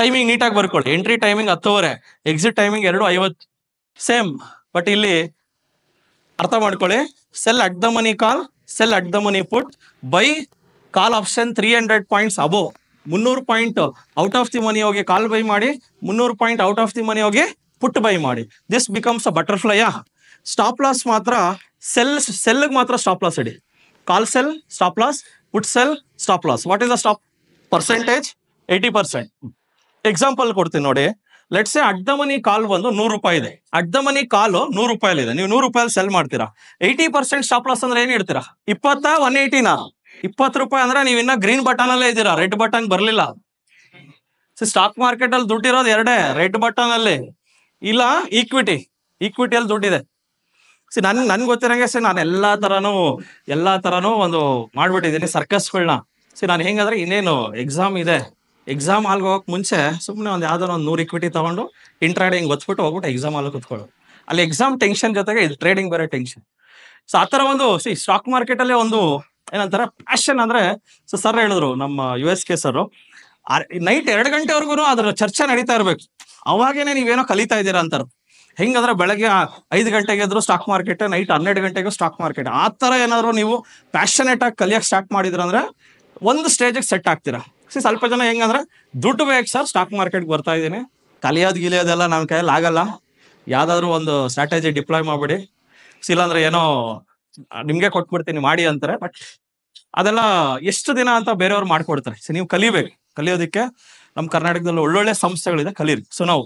ಟೈಮಿಂಗ್ ನೀಟಾಗಿ ಬರ್ಕೊಳ್ಳಿ. Entry timing 10:30, exit timing 2:50 same. But ಇಲ್ಲಿ ಅರ್ಥ ಮಾಡ್ಕೊಳ್ಳಿ, sell at the money call, sell at the money put, buy call option 300 points above. 300 point out of the money ಹೋಗಿ call buy ಮಾಡಿ, 300 point out of the money ಹೋಗಿ put buy ಮಾಡಿ. This becomes a ಬಟರ್ಫ್ಲೈಯಾ. Stop loss ಮಾತ್ರ ಸೆಲ್ಗೆ ಮಾತ್ರ stop loss ಇಡಿ. Call sell stop loss, put sell stop loss. What is the stop percentage? 80%. Example ಕೊಡ್ತೀನಿ ನೋಡಿ. Let's say at the money call ಬಂದು 100 ರೂಪಾಯಿ ಇದೆ. ಅಟ್ ದ ಮನಿ ಕಾಲು 100 ರೂಪಾಯಿಲಿದೆ, ನೀವು 100 ರೂಪಾಯಿ ಸೆಲ್ ಮಾಡ್ತೀರಾ. 80% ಸ್ಟಾಪ್ ಲಾಸ್ ಅಂದ್ರೆ ಏನ್ ಇಡ್ತೀರಾ? 20, 180 20 ರೂಪಾಯಿ ಅಂದ್ರೆ ನೀವು ಇನ್ನ ಗ್ರೀನ್ ಬಟನ್ ಅಲ್ಲೇ ಇದ್ದೀರಾ, ರೆಡ್ ಬಟನ್ ಬರ್ಲಿಲ್ಲ. ಸ್ಟಾಕ್ ಮಾರ್ಕೆಟ್ ಅಲ್ಲಿ ದುಡ್ಡಿರೋದು ಎರಡೇ, ರೆಡ್ ಬಟನ್ ಅಲ್ಲಿ ಇಲ್ಲ ಈಕ್ವಿಟಿಯಲ್ಲಿ ದುಡ್ಡಿದೆ. ನನ್ಗೆ ಗೊತ್ತಿರಂಗೆ ನಾನು ಎಲ್ಲಾ ತರನು ಒಂದು ಮಾಡ್ಬಿಟ್ಟಿದ್ದೀನಿ ಸರ್ಕಸ್ಗಳನ್ನ. ನಾನು ಹೆಂಗಂದ್ರೆ ಇನ್ನೇನು ಎಕ್ಸಾಮ್ ಇದೆ, ಎಕ್ಸಾಮ್ ಹಾಲ್ಗೆ ಹೋಗಕ್ ಮುಂಚೆ ಸುಮ್ಮನೆ ಒಂದು ಯಾವ್ದಾರ ಒಂದು 100 ಇಕ್ವಿಟಿ ತಗೊಂಡು ಇಂಟ್ರಾಡೇ ಹಿಂಗೆ ಗೊತ್ಬಿಟ್ಟು ಹೋಗ್ಬಿಟ್ಟು ಎಕ್ಸಾಮ್ ಹಾಲ್ ಕುತ್ಕೊಳ್ಳೋದು. ಅಲ್ಲಿ ಎಕ್ಸಾಮ್ ಟೆನ್ಷನ್ ಜೊತೆಗೆ ಇದು ಟ್ರೇಡಿಂಗ್ ಬೇರೆ ಟೆನ್ಷನ್. ಸೊ ಆ ಥರ ಒಂದು ಸ್ಟಾಕ್ ಮಾರ್ಕೆಟ್ ಅಲ್ಲೇ ಒಂದು ಏನಂತಾರೆ ಪ್ಯಾಷನ್ ಅಂದ್ರೆ. ಸರ್ ಹೇಳಿದ್ರು ನಮ್ಮ USK ಸರ್, ನೈಟ್ 2 ಗಂಟೆವರೆಗೂ ಅದ್ರ ಚರ್ಚೆ ನಡೀತಾ ಇರ್ಬೇಕು, ಅವಾಗೇನೆ ನೀವೇನೋ ಕಲಿತಾ ಇದ್ದೀರಾ ಅಂತಾರ. ಹೆಂಗಂದ್ರೆ ಬೆಳಗ್ಗೆ 5 ಗಂಟೆಗೆ ಎದ್ರು ಸ್ಟಾಕ್ ಮಾರ್ಕೆಟ್, ನೈಟ್ 12 ಗಂಟೆಗೂ ಸ್ಟಾಕ್ ಮಾರ್ಕೆಟ್. ಆ ಥರ ಏನಾದ್ರು ನೀವು ಪ್ಯಾಷನೇಟ್ ಆಗಿ ಕಲಿಯಕ್ಕೆ ಸ್ಟಾರ್ಟ್ ಮಾಡಿದ್ರಂದ್ರೆ ಒಂದು ಸ್ಟೇಜಿಗೆ ಸೆಟ್ ಆಗ್ತೀರಾ. ಸ್ವಲ್ಪ ಜನ ಹೆಂಗಂದ್ರೆ ದುಡ್ಡು ಬೇಕು ಸರ್ ಸ್ಟಾಕ್ ಮಾರ್ಕೆಟ್ಗೆ ಬರ್ತಾ ಇದ್ದೀನಿ, ಗಿಲಿಯೋದೆಲ್ಲ ನನ್ನ ಕೈಯಲ್ಲಿ ಆಗಲ್ಲ, ಯಾವ್ದಾದ್ರು ಒಂದು ಸ್ಟ್ರಾಟಜಿ ಡಿಪ್ಲಾಯ್ ಮಾಡ್ಬಿಡಿ, ಇಲ್ಲಾಂದ್ರೆ ಏನೋ ನಿಮ್ಗೆ ಕೊಟ್ಬಿಡ್ತೀನಿ ಮಾಡಿ ಅಂತಾರೆ. ಬಟ್ ಅದೆಲ್ಲ ಎಷ್ಟು ದಿನ ಅಂತ ಬೇರೆಯವ್ರು ಮಾಡ್ಕೊಡ್ತಾರೆ. ನೀವು ಕಲಿಯೋದಕ್ಕೆ ನಮ್ಮ ಕರ್ನಾಟಕದಲ್ಲಿ ಒಳ್ಳೊಳ್ಳೆ ಸಂಸ್ಥೆಗಳಿದೆ, ಕಲೀರಿ. ಸೊ ನಾವು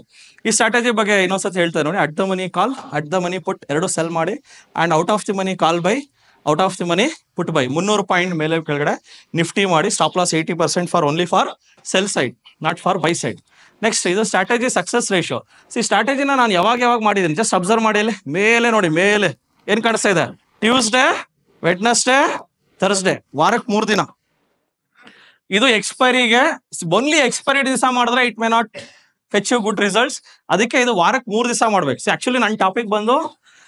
ಈ ಸ್ಟ್ರಾಟಜಿ ಬಗ್ಗೆ ಇನ್ನೊಂದ್ಸತಿ ಹೇಳ್ತಾ ನೋಡಿ. At the money call, at the money put 2 sell ಮಾಡಿ, and out of the money call buy, out of the money put buy. 300 point ಮೇಲೆ ಕೆಳಗಡೆ ನಿಫ್ಟಿ ಮಾಡಿ. Stop loss 80% for only for sell side, not for buy side. Next ಇದು strategy success ratio. ಸ್ಟ್ರಾಟಜಿನ ನಾನು ಯಾವಾಗ ಮಾಡಿದ್ದೀನಿ just observe ಮಾಡಿ. ಮೇಲೆ ನೋಡಿ, ಮೇಲೆ ಏನ್ ಕಾಣಿಸ್ತಾ ಇದೆ? ಟ್ಯೂಸ್ಡೇ, ವೆಡ್ನೆಸ್ಡೇ, ಥರ್ಸ್ಡೇ, ವಾರಕ್ಕೆ 3 ದಿನ. ಇದು ಎಕ್ಸ್ಪೈರಿಗೆ ಓನ್ಲಿ ಎಕ್ಸ್ಪೈರಿ ದಿವಸ ಮಾಡಿದ್ರೆ it may not fetch you good results. ಅದಕ್ಕೆ ಇದು ವಾರಕ್ಕೆ 3 ದಿವಸ ಮಾಡ್ಬೇಕು. ಆಕ್ಚುಲಿ ನನ್ನ ಟಾಪಿಕ್ ಬಂದು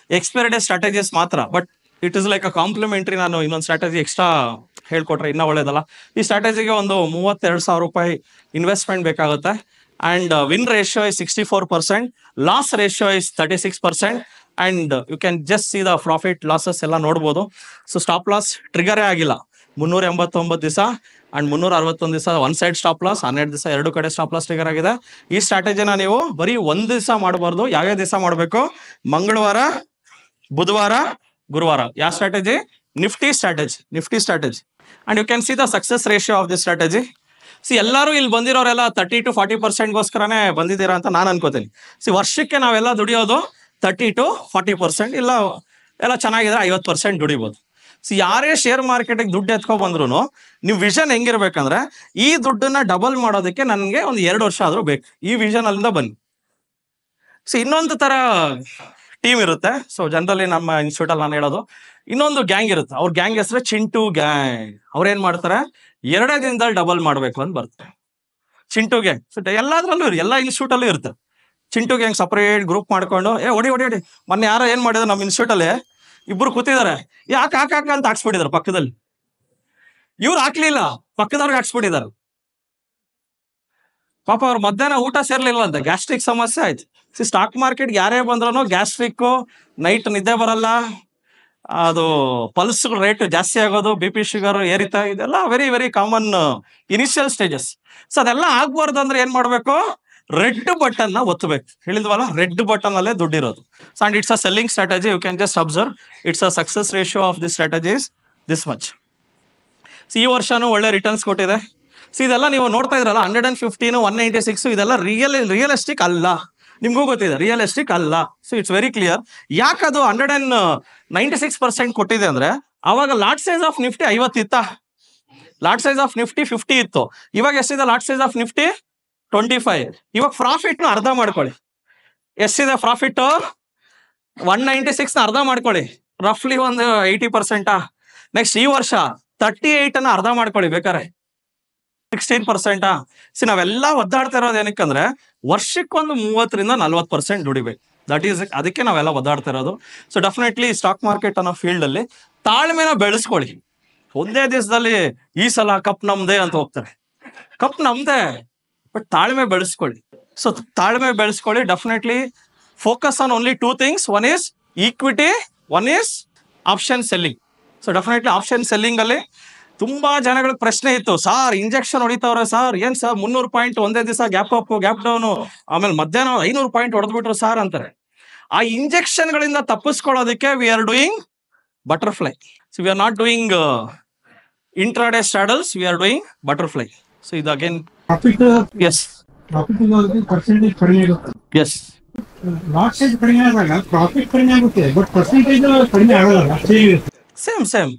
ಎಕ್ಸ್ಪೈರಿ ಡೇ ಸ್ಟ್ರಾಟಜೀಸ್ ಮಾತ್ರ, but it is like a complementary. ನಾನು ಇನ್ನೊಂದು ಸ್ಟ್ರಾಟಜಿ ಎಕ್ಸ್ಟ್ರಾ ಹೇಳ್ಕೊಟ್ರೆ ಇನ್ನೂ ಒಳ್ಳೇದಲ್ಲ. ಈ ಸ್ಟ್ರಾಟಜಿಗೆ ಒಂದು 32,000 ರೂಪಾಯಿ ಇನ್ವೆಸ್ಟ್ಮೆಂಟ್ ಬೇಕಾಗುತ್ತೆ. And win ratio is 64%, loss ratio is 36%. And you can just see the profit losses ಎಲ್ಲ ನೋಡ್ಬೋದು. ಸೊ ಸ್ಟಾಪ್ ಲಾಸ್ ಟ್ರಿಗರೇ ಆಗಿಲ್ಲ 389 ದಿವಸ ಆ್ಯಂಡ್ 361 ದಿವಸ ಒನ್ ಸೈಡ್ ಸ್ಟಾಪ್ ಲಾಸ್, 12 ದಿವಸ ಎರಡು ಕಡೆ ಸ್ಟಾಪ್ ಲಾಸ್ ಟ್ರಿಗರ್ ಆಗಿದೆ. ಈ ಸ್ಟ್ರಾಟಜಿನ ನೀವು ಬರೀ ಒಂದು ದಿವಸ ಮಾಡಬಾರ್ದು. ಯಾವ್ಯಾವ ದಿವಸ ಮಾಡಬೇಕು? ಮಂಗಳವಾರ, ಬುಧವಾರ, ಗುರುವಾರ. ಯಾವ strategy? Nifty strategy. And you can see the success ratio of this strategy. ಎಲ್ಲರೂ ಇಲ್ಲಿ ಬಂದಿರೋರೆಲ್ಲ 30 to 40%ಗೋಸ್ಕರನೇ ಬಂದಿದ್ದೀರಾ ಅಂತ ನಾನು ಅನ್ಕೋತೀನಿ. ವರ್ಷಕ್ಕೆ ನಾವೆಲ್ಲ ದುಡಿಯೋದು 30 to 40%, ಇಲ್ಲ ಎಲ್ಲ ಚೆನ್ನಾಗಿದ್ರೆ 50% ದುಡಿಬೋದು. ಯಾರೇ ಶೇರ್ ಮಾರ್ಕೆಟಿಗೆ ದುಡ್ಡು ಎತ್ಕೊ ಬಂದ್ರು ನೀವು ವಿಷನ್ ಹೆಂಗಿರ್ಬೇಕಂದ್ರೆ, ಈ ದುಡ್ಡನ್ನ ಡಬಲ್ ಮಾಡೋದಕ್ಕೆ ನನಗೆ ಒಂದು 2 ವರ್ಷ ಆದ್ರೂ ಬೇಕು. ಈ ವಿಷನ್ ಅಲ್ಲಿಂದ ಬನ್ನಿ. ಇನ್ನೊಂದು ತರ ಟೀಮ್ ಇರುತ್ತೆ. ಜನರಲಿ ನಮ್ಮ ಇನ್ಸ್ಟಿಟ್ಯೂಟ್ ಅಲ್ಲಿ ನಾನು ಹೇಳೋದು, ಇನ್ನೊಂದು ಗ್ಯಾಂಗ್ ಇರುತ್ತೆ. ಅವ್ರ ಗ್ಯಾಂಗ್ ಹೆಸರು ಚಿಂಟು ಗ್ಯಾಂಗ್. ಅವ್ರೇನ್ ಮಾಡ್ತಾರೆ, 2 ದಿನದಲ್ಲಿ ಡಬಲ್ ಮಾಡ್ಬೇಕು ಅಂತ ಬರ್ತಾರೆ. ಚಿಂಟು ಗ್ಯಾಂಗ್ ಎಲ್ಲಾದ್ರಲ್ಲೂ ಎಲ್ಲ ಇನ್ಸ್ಟಿಟ್ಯೂಟ್ ಅಲ್ಲೂ ಇರುತ್ತೆ. ಚಿಂಟು ಗ್ಯಾಂಗ್ ಸಪರೇಟ್ ಗ್ರೂಪ್ ಮಾಡ್ಕೊಂಡು ಹೊಡಿ. ಮೊನ್ನೆ ಯಾರೋ ಏನ್ ಮಾಡಿದ್ರು, ನಮ್ಮ ಇನ್ಸ್ಟಿಟ್ಯೂಟ್ ಅಲ್ಲಿ ಇಬ್ರು ಕೂತಿದ್ದಾರೆ, ಯಾಕೆ ಅಂತ ಹಾಕ್ಸ್ಬಿಟ್ಟಿದ್ದಾರೆ ಪಕ್ಕದಲ್ಲಿ. ಇವ್ರು ಹಾಕ್ಲಿಲ್ಲ, ಪಕ್ಕದವ್ರಿಗೆ ಹಾಕ್ಸ್ಬಿಟ್ಟಿದ್ದಾರೆ. ಪಾಪ ಅವ್ರ ಮಧ್ಯಾಹ್ನ ಊಟ ಸೇರ್ಲಿಲ್ಲ ಅಂತ, ಗ್ಯಾಸ್ಟ್ರಿಕ್ ಸಮಸ್ಯೆ ಆಯ್ತು. ಸ್ಟಾಕ್ ಮಾರ್ಕೆಟ್ ಯಾರೇ ಬಂದ್ರೂ ಗ್ಯಾಸ್ಟ್ರಿಕ್, ನೈಟ್ ನಿದ್ದೆ ಬರಲ್ಲ, ಅದು ಪಲ್ಸ್ ರೇಟ್ ಜಾಸ್ತಿ ಆಗೋದು, BP ಶುಗರ್ ಏರಿತಾ, ಇದೆಲ್ಲ very very common initial stages. ಅದೆಲ್ಲ ಆಗ್ಬಾರ್ದು ಅಂದ್ರೆ ಏನ್ ಮಾಡ್ಬೇಕು? ರೆಡ್ ಬಟನ್ ನ ಒತ್ತಬೇಕು. ಹೇಳಿದ್ವಲ್ಲ, ರೆಡ್ ಬಟನ್ ಅಲ್ಲೇ ದುಡ್ಡಿರೋದು. And it's a selling strategy. You can just observe it's a success ratio of this strategy is this much. ಈ ವರ್ಷನೂ ಒಳ್ಳೆ ರಿಟರ್ನ್ಸ್ ಕೊಟ್ಟಿದೆ. ಇದೆಲ್ಲ ನೀವು ನೋಡ್ತಾ ಇದ್ರಲ್ಲ, 115, 196, ಇದೆಲ್ಲ ರಿಯಲಿಸ್ಟಿಕ್ ಅಲ್ಲ. ನಿಮ್ಗೂ ಗೊತ್ತಿದೆ ರಿಯಲಿಸ್ಟಿಕ್ ಅಲ್ಲ. It's very clear. ಯಾಕದು 196% ಕೊಟ್ಟಿದೆ ಅಂದ್ರೆ, ಅವಾಗ ಲಾಟ್ ಸೈಜ್ ಆಫ್ ನಿಫ್ಟಿ 50 ಇತ್ತ, ಲಾಟ್ ಸೈಜ್ ಆಫ್ ನಿಫ್ಟಿ 50 ಇತ್ತು. ಇವಾಗ ಎಷ್ಟಿದೆ ಲಾಟ್ ಸೈಜ್ ಆಫ್ ನಿಫ್ಟಿ? 25. ಇವಾಗ ಪ್ರಾಫಿಟ್ ನ ಅರ್ಧ ಮಾಡ್ಕೊಳ್ಳಿ. ಎಷ್ಟಿದೆ ಪ್ರಾಫಿಟ್? 196 ನ ಅರ್ಧ ಮಾಡ್ಕೊಳ್ಳಿ, ರಫ್ಲಿ ಒಂದು 80%. ನೆಕ್ಸ್ಟ್ ಈ ವರ್ಷ 38 ಅನ್ನ ಅರ್ಧ ಮಾಡ್ಕೊಳ್ಳಿ ಬೇಕಾರೆ, 16%. ನಾವೆಲ್ಲ ಒದ್ದಾಡ್ತಾ ಇರೋದು ಏನಕ್ಕಂದ್ರೆ, ವರ್ಷಕ್ಕೊಂದು 30ರಿಂದ 40% ದುಡಿಬೇಕು. ದಟ್ ಈಸ್ ಅದಕ್ಕೆ ನಾವೆಲ್ಲ ಒದ್ದಾಡ್ತಾ ಇರೋದು. ಡೆಫಿನೆಟ್ಲಿ ಸ್ಟಾಕ್ ಮಾರ್ಕೆಟ್ ಅನ್ನೋ ಫೀಲ್ಡ್ ಅಲ್ಲಿ ತಾಳ್ಮೆನ ಬೆಳೆಸ್ಕೊಳ್ಳಿ. ಒಂದೇ ದಿವಸದಲ್ಲಿ ಈ ಸಲ ಕಪ್ ನಮ್ದೇ ಅಂತ ಹೋಗ್ತಾರೆ. ಕಪ್ ನಮ್ದೇ, ಬಟ್ ತಾಳ್ಮೆ ಬೆಳೆಸ್ಕೊಳ್ಳಿ. ತಾಳ್ಮೆ ಬೆಳೆಸ್ಕೊಳ್ಳಿ. Definitely focus on only 2 things. One is equity, one is option selling. Definitely option selling ಅಲ್ಲಿ ತುಂಬಾ ಜನಗಳಿಗೆ ಪ್ರಶ್ನೆ ಇತ್ತು, ಸಾರ್ ಇಂಜೆಕ್ಷನ್ ಹೊಡಿತಾವ್ರೆ ಸರ್, ಏನ್ ಸರ್ 300 ಪಾಯಿಂಟ್ ಒಂದೇ ದಿವಸ ಗ್ಯಾಪ್ ಅಪ್ ಗ್ಯಾಪ್ ಡೌನ್, ಆಮೇಲೆ ಮಧ್ಯಾಹ್ನ 500 ಪಾಯಿಂಟ್ ಹೊಡೆದ್ಬಿಟ್ರು ಸಾರ್ ಅಂತಾರೆ. ಆ ಇಂಜೆಕ್ಷನ್ ಗಳಿಂದ ತಪ್ಪಿಸ್ಕೊಳ್ಳೋದಕ್ಕೆ we are doing butterfly. We are not doing intraday straddles, we are doing butterfly. ಇದು ಅಗೇನ್ ಎಸ್ ಪರ್ಸೆಂಟೇಜ್ ಕಡಿಮೆ ಆಗುತ್ತೆ. ಎಸ್, ಲಾಟ್ ಸೈಜ್ ಕಡಿಮೆ ಆದಾಗ ಪ್ರಾಫಿಟ್ ಕಡಿಮೆ ಆಗುತ್ತೆ, ಬಟ್ ಪರ್ಸೆಂಟೇಜ್ ಕಡಿಮೆ ಆಗಲ್ಲ. ಸೇಮ್.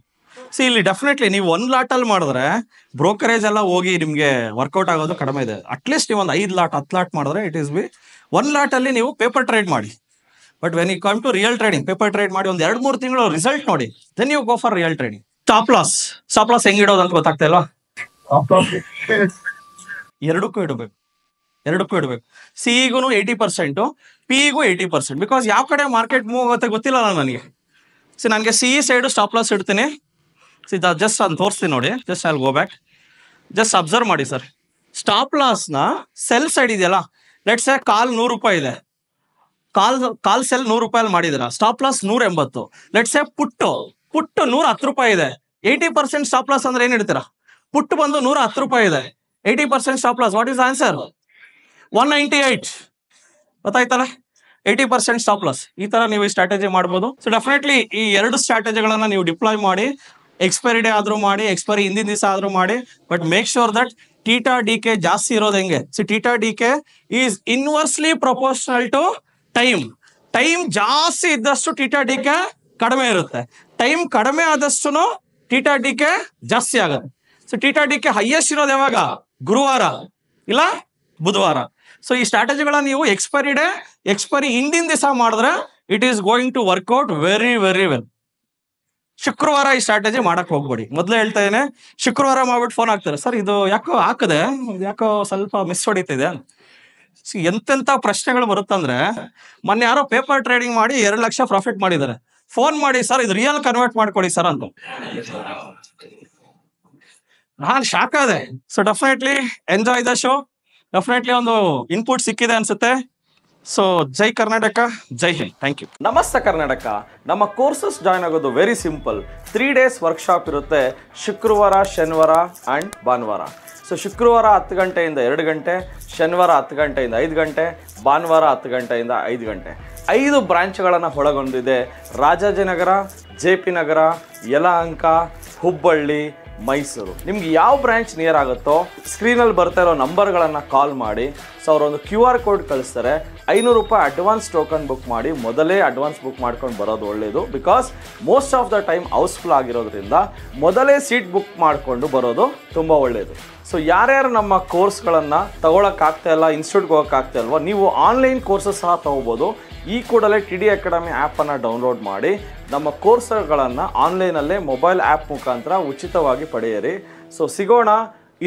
ಇಲ್ಲಿ ಡೆಫಿನೆಟ್ಲಿ ನೀವು 1 ಲಾಟ್ ಅಲ್ಲಿ ಮಾಡಿದ್ರೆ ಬ್ರೋಕರೇಜ್ ಎಲ್ಲ ಹೋಗಿ ನಿಮ್ಗೆ ವರ್ಕೌಟ್ ಆಗೋದು ಕಡಿಮೆ ಇದೆ. ಅಟ್ಲೀಸ್ಟ್ ನೀವು ಒಂದು 5 ಲಾಟ್ 10 ಲಾಟ್ ಮಾಡಿದ್ರೆ ಇಟ್ ಈಸ್ ಬಿ 1 ಲಾಟ್ ಅಲ್ಲಿ ನೀವು ಪೇಪರ್ ಟ್ರೇಡ್ ಮಾಡಿ. But when you come to real trading, paper trade ಮಾಡಿ ಒಂದು 2-3 ತಿಂಗಳು ರಿಸಲ್ಟ್ ನೋಡಿ, then you go for real trading. Stop loss ಹೆಂಗಿಡೋದು ಅಂತ ಗೊತ್ತಾಗ್ತಾ ಇಲ್ವಾ? ಎರಡಕ್ಕೂ ಇಡಬೇಕು. ಸಿಇಗೂ 80%, ಪಿಇಗೂ 80%. ಬಿಕಾಸ್ ಯಾವ ಕಡೆ ಮಾರ್ಕೆಟ್ ಮೂವ್ ಆಗುತ್ತೆ ಗೊತ್ತಿಲ್ಲ ನನಗೆ. ನನಗೆ ಸಿಇ ಸೈಡು ಸ್ಟಾಪ್ ಲಾಸ್ ಇಡ್ತೀನಿ. ಜಸ್ಟ್ ನಾನು ತೋರಿಸ್ತೀನಿ ನೋಡಿ. Just I will go back. Just observe ಮಾಡಿ ಸರ್. ಸ್ಟಾಪ್ ಲಾಸ್ನ ಸೆಲ್ ಸೈಡ್ ಇದೆಯಲ್ಲ, ಲೆಟ್ಸ್ ಸೇ ಕಾಲ್ 100 ರೂಪಾಯಿ ಇದೆ, ಕಾಲ್ ಸೆಲ್ 100 ರೂಪಾಯಲ್ಲಿ ಮಾಡಿದಿರ, stop loss 180. Let's say put 110 ರೂಪಾಯಿ ಇದೆ. 80% ಸ್ಟಾಪ್ ಲಾಸ್ ಅಂದ್ರೆ ಏನ್ ಇಡ್ತೀರಾ? ಪುಟ್ಟು ಬಂದು 110 ರೂಪಾಯಿ ಇದೆ, 80% stop loss. What is answer? 198. ಗೊತ್ತಾಯ್ತಲ್ಲ? 80% ಸ್ಟಾಪ್ ಲಾಸ್. ಈ ತರ ನೀವು ಈ ಸ್ಟ್ರಾಟಜಿ ಮಾಡ್ಬೋದು. ಡೆಫಿನೆಟ್ಲಿ ಈ 2 ಸ್ಟ್ರಾಟಜಿಗಳನ್ನ ನೀವು ಡಿಪ್ಲಾಯ್ ಮಾಡಿ, ಎಕ್ಸ್ಪೈರಿ ಡೇ ಆದ್ರೂ ಮಾಡಿ, ಎಕ್ಸ್ಪೈರಿ ಹಿಂದಿನ ದಿವಸ ಆದ್ರೂ ಮಾಡಿ, but make sure that theta decay ಜಾಸ್ತಿ ಇರೋದು ಹೆಂಗೆ? Theta decay is inversely proportional to time ಜಾಸ್ತಿ ಇದ್ದಷ್ಟು ಟೀಟಾ ಡಿಕೆ ಕಡಿಮೆ ಇರುತ್ತೆ, ಟೈಮ್ ಕಡಿಮೆ ಆದಷ್ಟು ಟೀಟಾ ಡಿಕೆ ಜಾಸ್ತಿ ಆಗುತ್ತೆ. ಟೀಟಾ ಡಿಕೆ ಹೈಯೆಸ್ಟ್ ಇರೋದು ಯಾವಾಗ? ಗುರುವಾರ ಇಲ್ಲ ಬುಧವಾರ. ಈ ಸ್ಟ್ರಾಟಜಿಗಳನ್ನ ನೀವು ಎಕ್ಸ್ಪೈರಿ ಹಿಂದಿನ ದಿವಸ ಮಾಡಿದ್ರೆ it is going to work out very very well. ಶುಕ್ರವಾರ ಈ ಸ್ಟ್ರಾಟಜಿ ಮಾಡಕ್ ಹೋಗ್ಬೇಡಿ. ಮೊದಲೇ ಹೇಳ್ತಾ ಇದ್ದೇನೆ, ಶುಕ್ರವಾರ ಮಾಡ್ಬಿಟ್ಟು ಫೋನ್ ಹಾಕ್ತಾರೆ, ಸರ್ ಇದು ಯಾಕೋ ಹಾಕದೆ, ಯಾಕೋ ಸ್ವಲ್ಪ ಮಿಸ್ ಹೊಡಿತಿದೆ. ಎಂತೆಂತ ಪ್ರಶ್ನೆಗಳು ಬರುತ್ತಂದ್ರೆ, ಮೊನ್ನೆ ಯಾರೋ ಪೇಪರ್ ಟ್ರೇಡಿಂಗ್ ಮಾಡಿ 2 ಲಕ್ಷ ಪ್ರಾಫಿಟ್ ಮಾಡಿದ್ದಾರೆ. ಫೋನ್ ಮಾಡಿ, ಸರ್ ಇದು ರಿಯಲ್ ಕನ್ವರ್ಟ್ ಮಾಡ್ಕೊಡಿ ಸರ್ ಅಂತ. ನಾನು ಶಾಕ್ ಆದೆ. So definitely enjoy the show. Definitely ಒಂದು ಇನ್ಪುಟ್ ಸಿಕ್ಕಿದೆ ಅನ್ಸುತ್ತೆ. ಸೊ ಜೈ ಕರ್ನಾಟಕ, ಜೈ ಹಿಂದ್. Thank you. ನಮಸ್ತೆ ಕರ್ನಾಟಕ. ನಮ್ಮ ಕೋರ್ಸಸ್ ಜಾಯ್ನ್ ಆಗೋದು ವೆರಿ ಸಿಂಪಲ್. 3 days ವರ್ಕ್ಶಾಪ್ ಇರುತ್ತೆ, ಶುಕ್ರವಾರ, ಶನಿವಾರ ಆ್ಯಂಡ್ ಭಾನುವಾರ. ಸೊ ಶುಕ್ರವಾರ 10 ಗಂಟೆಯಿಂದ 2 ಗಂಟೆ, ಶನಿವಾರ 10 ಗಂಟೆಯಿಂದ 5 ಗಂಟೆ, ಭಾನುವಾರ 10 ಗಂಟೆಯಿಂದ 5 ಗಂಟೆ. 5 ಬ್ರಾಂಚ್ಗಳನ್ನು ಒಳಗೊಂಡಿದೆ. ರಾಜಾಜಿನಗರ, JP ನಗರ, ಯಲಹಂಕ, ಹುಬ್ಬಳ್ಳಿ, ಮೈಸೂರು. ನಿಮ್ಗೆ ಯಾವ ಬ್ರಾಂಚ್ ನಿಯರ್ ಆಗುತ್ತೋ ಸ್ಕ್ರೀನಲ್ಲಿ ಬರ್ತಾ ಇರೋ ನಂಬರ್ಗಳನ್ನು ಕಾಲ್ ಮಾಡಿ. ಸೊ ಅವರೊಂದು QR ಕೋಡ್ ಕಳಿಸ್ತಾರೆ. 500 ರೂಪಾಯಿ ಅಡ್ವಾನ್ಸ್ ಟೋಕನ್ ಬುಕ್ ಮಾಡಿ. ಮೊದಲೇ ಅಡ್ವಾನ್ಸ್ ಬುಕ್ ಮಾಡ್ಕೊಂಡು ಬರೋದು ಒಳ್ಳೆಯದು. Because most of the time houseful ಆಗಿರೋದ್ರಿಂದ ಮೊದಲೇ ಸೀಟ್ ಬುಕ್ ಮಾಡಿಕೊಂಡು ಬರೋದು ತುಂಬ ಒಳ್ಳೆಯದು. ಸೊ ಯಾರ್ಯಾರು ನಮ್ಮ ಕೋರ್ಸ್ಗಳನ್ನು ತಗೊಳಕ್ಕಾಗ್ತಾ ಇಲ್ಲ, ಇನ್ಸ್ಟಿಟ್ಯೂಟ್ಗೆ ಹೋಗೋಕ್ಕಾಗ್ತಾ ಇಲ್ವೋ, ನೀವು ಆನ್ಲೈನ್ ಕೋರ್ಸಸ್ ಸಹ ತೊಗೋಬೋದು. ಈ ಕೂಡಲೇ TD ಅಕಾಡೆಮಿ ಆ್ಯಪನ್ನು ಡೌನ್ಲೋಡ್ ಮಾಡಿ ನಮ್ಮ ಕೋರ್ಸ್ಗಳನ್ನು ಆನ್ಲೈನಲ್ಲೇ ಮೊಬೈಲ್ ಆ್ಯಪ್ ಮುಖಾಂತರ ಉಚಿತವಾಗಿ ಪಡೆಯಿರಿ. ಸೊ ಸಿಗೋಣ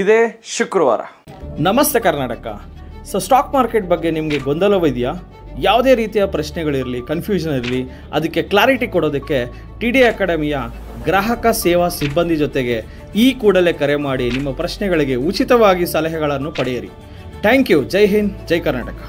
ಇದೇ ಶುಕ್ರವಾರ. ನಮಸ್ತೆ ಕರ್ನಾಟಕ. ಸೊ ಸ್ಟಾಕ್ ಮಾರ್ಕೆಟ್ ಬಗ್ಗೆ ನಿಮಗೆ ಗೊಂದಲವಿದೆಯಾ? ಯಾವುದೇ ರೀತಿಯ ಪ್ರಶ್ನೆಗಳಿರಲಿ, ಕನ್ಫ್ಯೂಷನ್ ಇರಲಿ, ಅದಕ್ಕೆ ಕ್ಲಾರಿಟಿ ಕೊಡೋದಕ್ಕೆ TD ಅಕಾಡೆಮಿಯ ಗ್ರಾಹಕ ಸೇವಾ ಸಿಬ್ಬಂದಿ ಜೊತೆಗೆ ಈ ಕೂಡಲೇ ಕರೆ ಮಾಡಿ ನಿಮ್ಮ ಪ್ರಶ್ನೆಗಳಿಗೆ ಉಚಿತವಾಗಿ ಸಲಹೆಗಳನ್ನು ಪಡೆಯಿರಿ. Thank you. ಜೈ ಹಿಂದ್, ಜೈ ಕರ್ನಾಟಕ.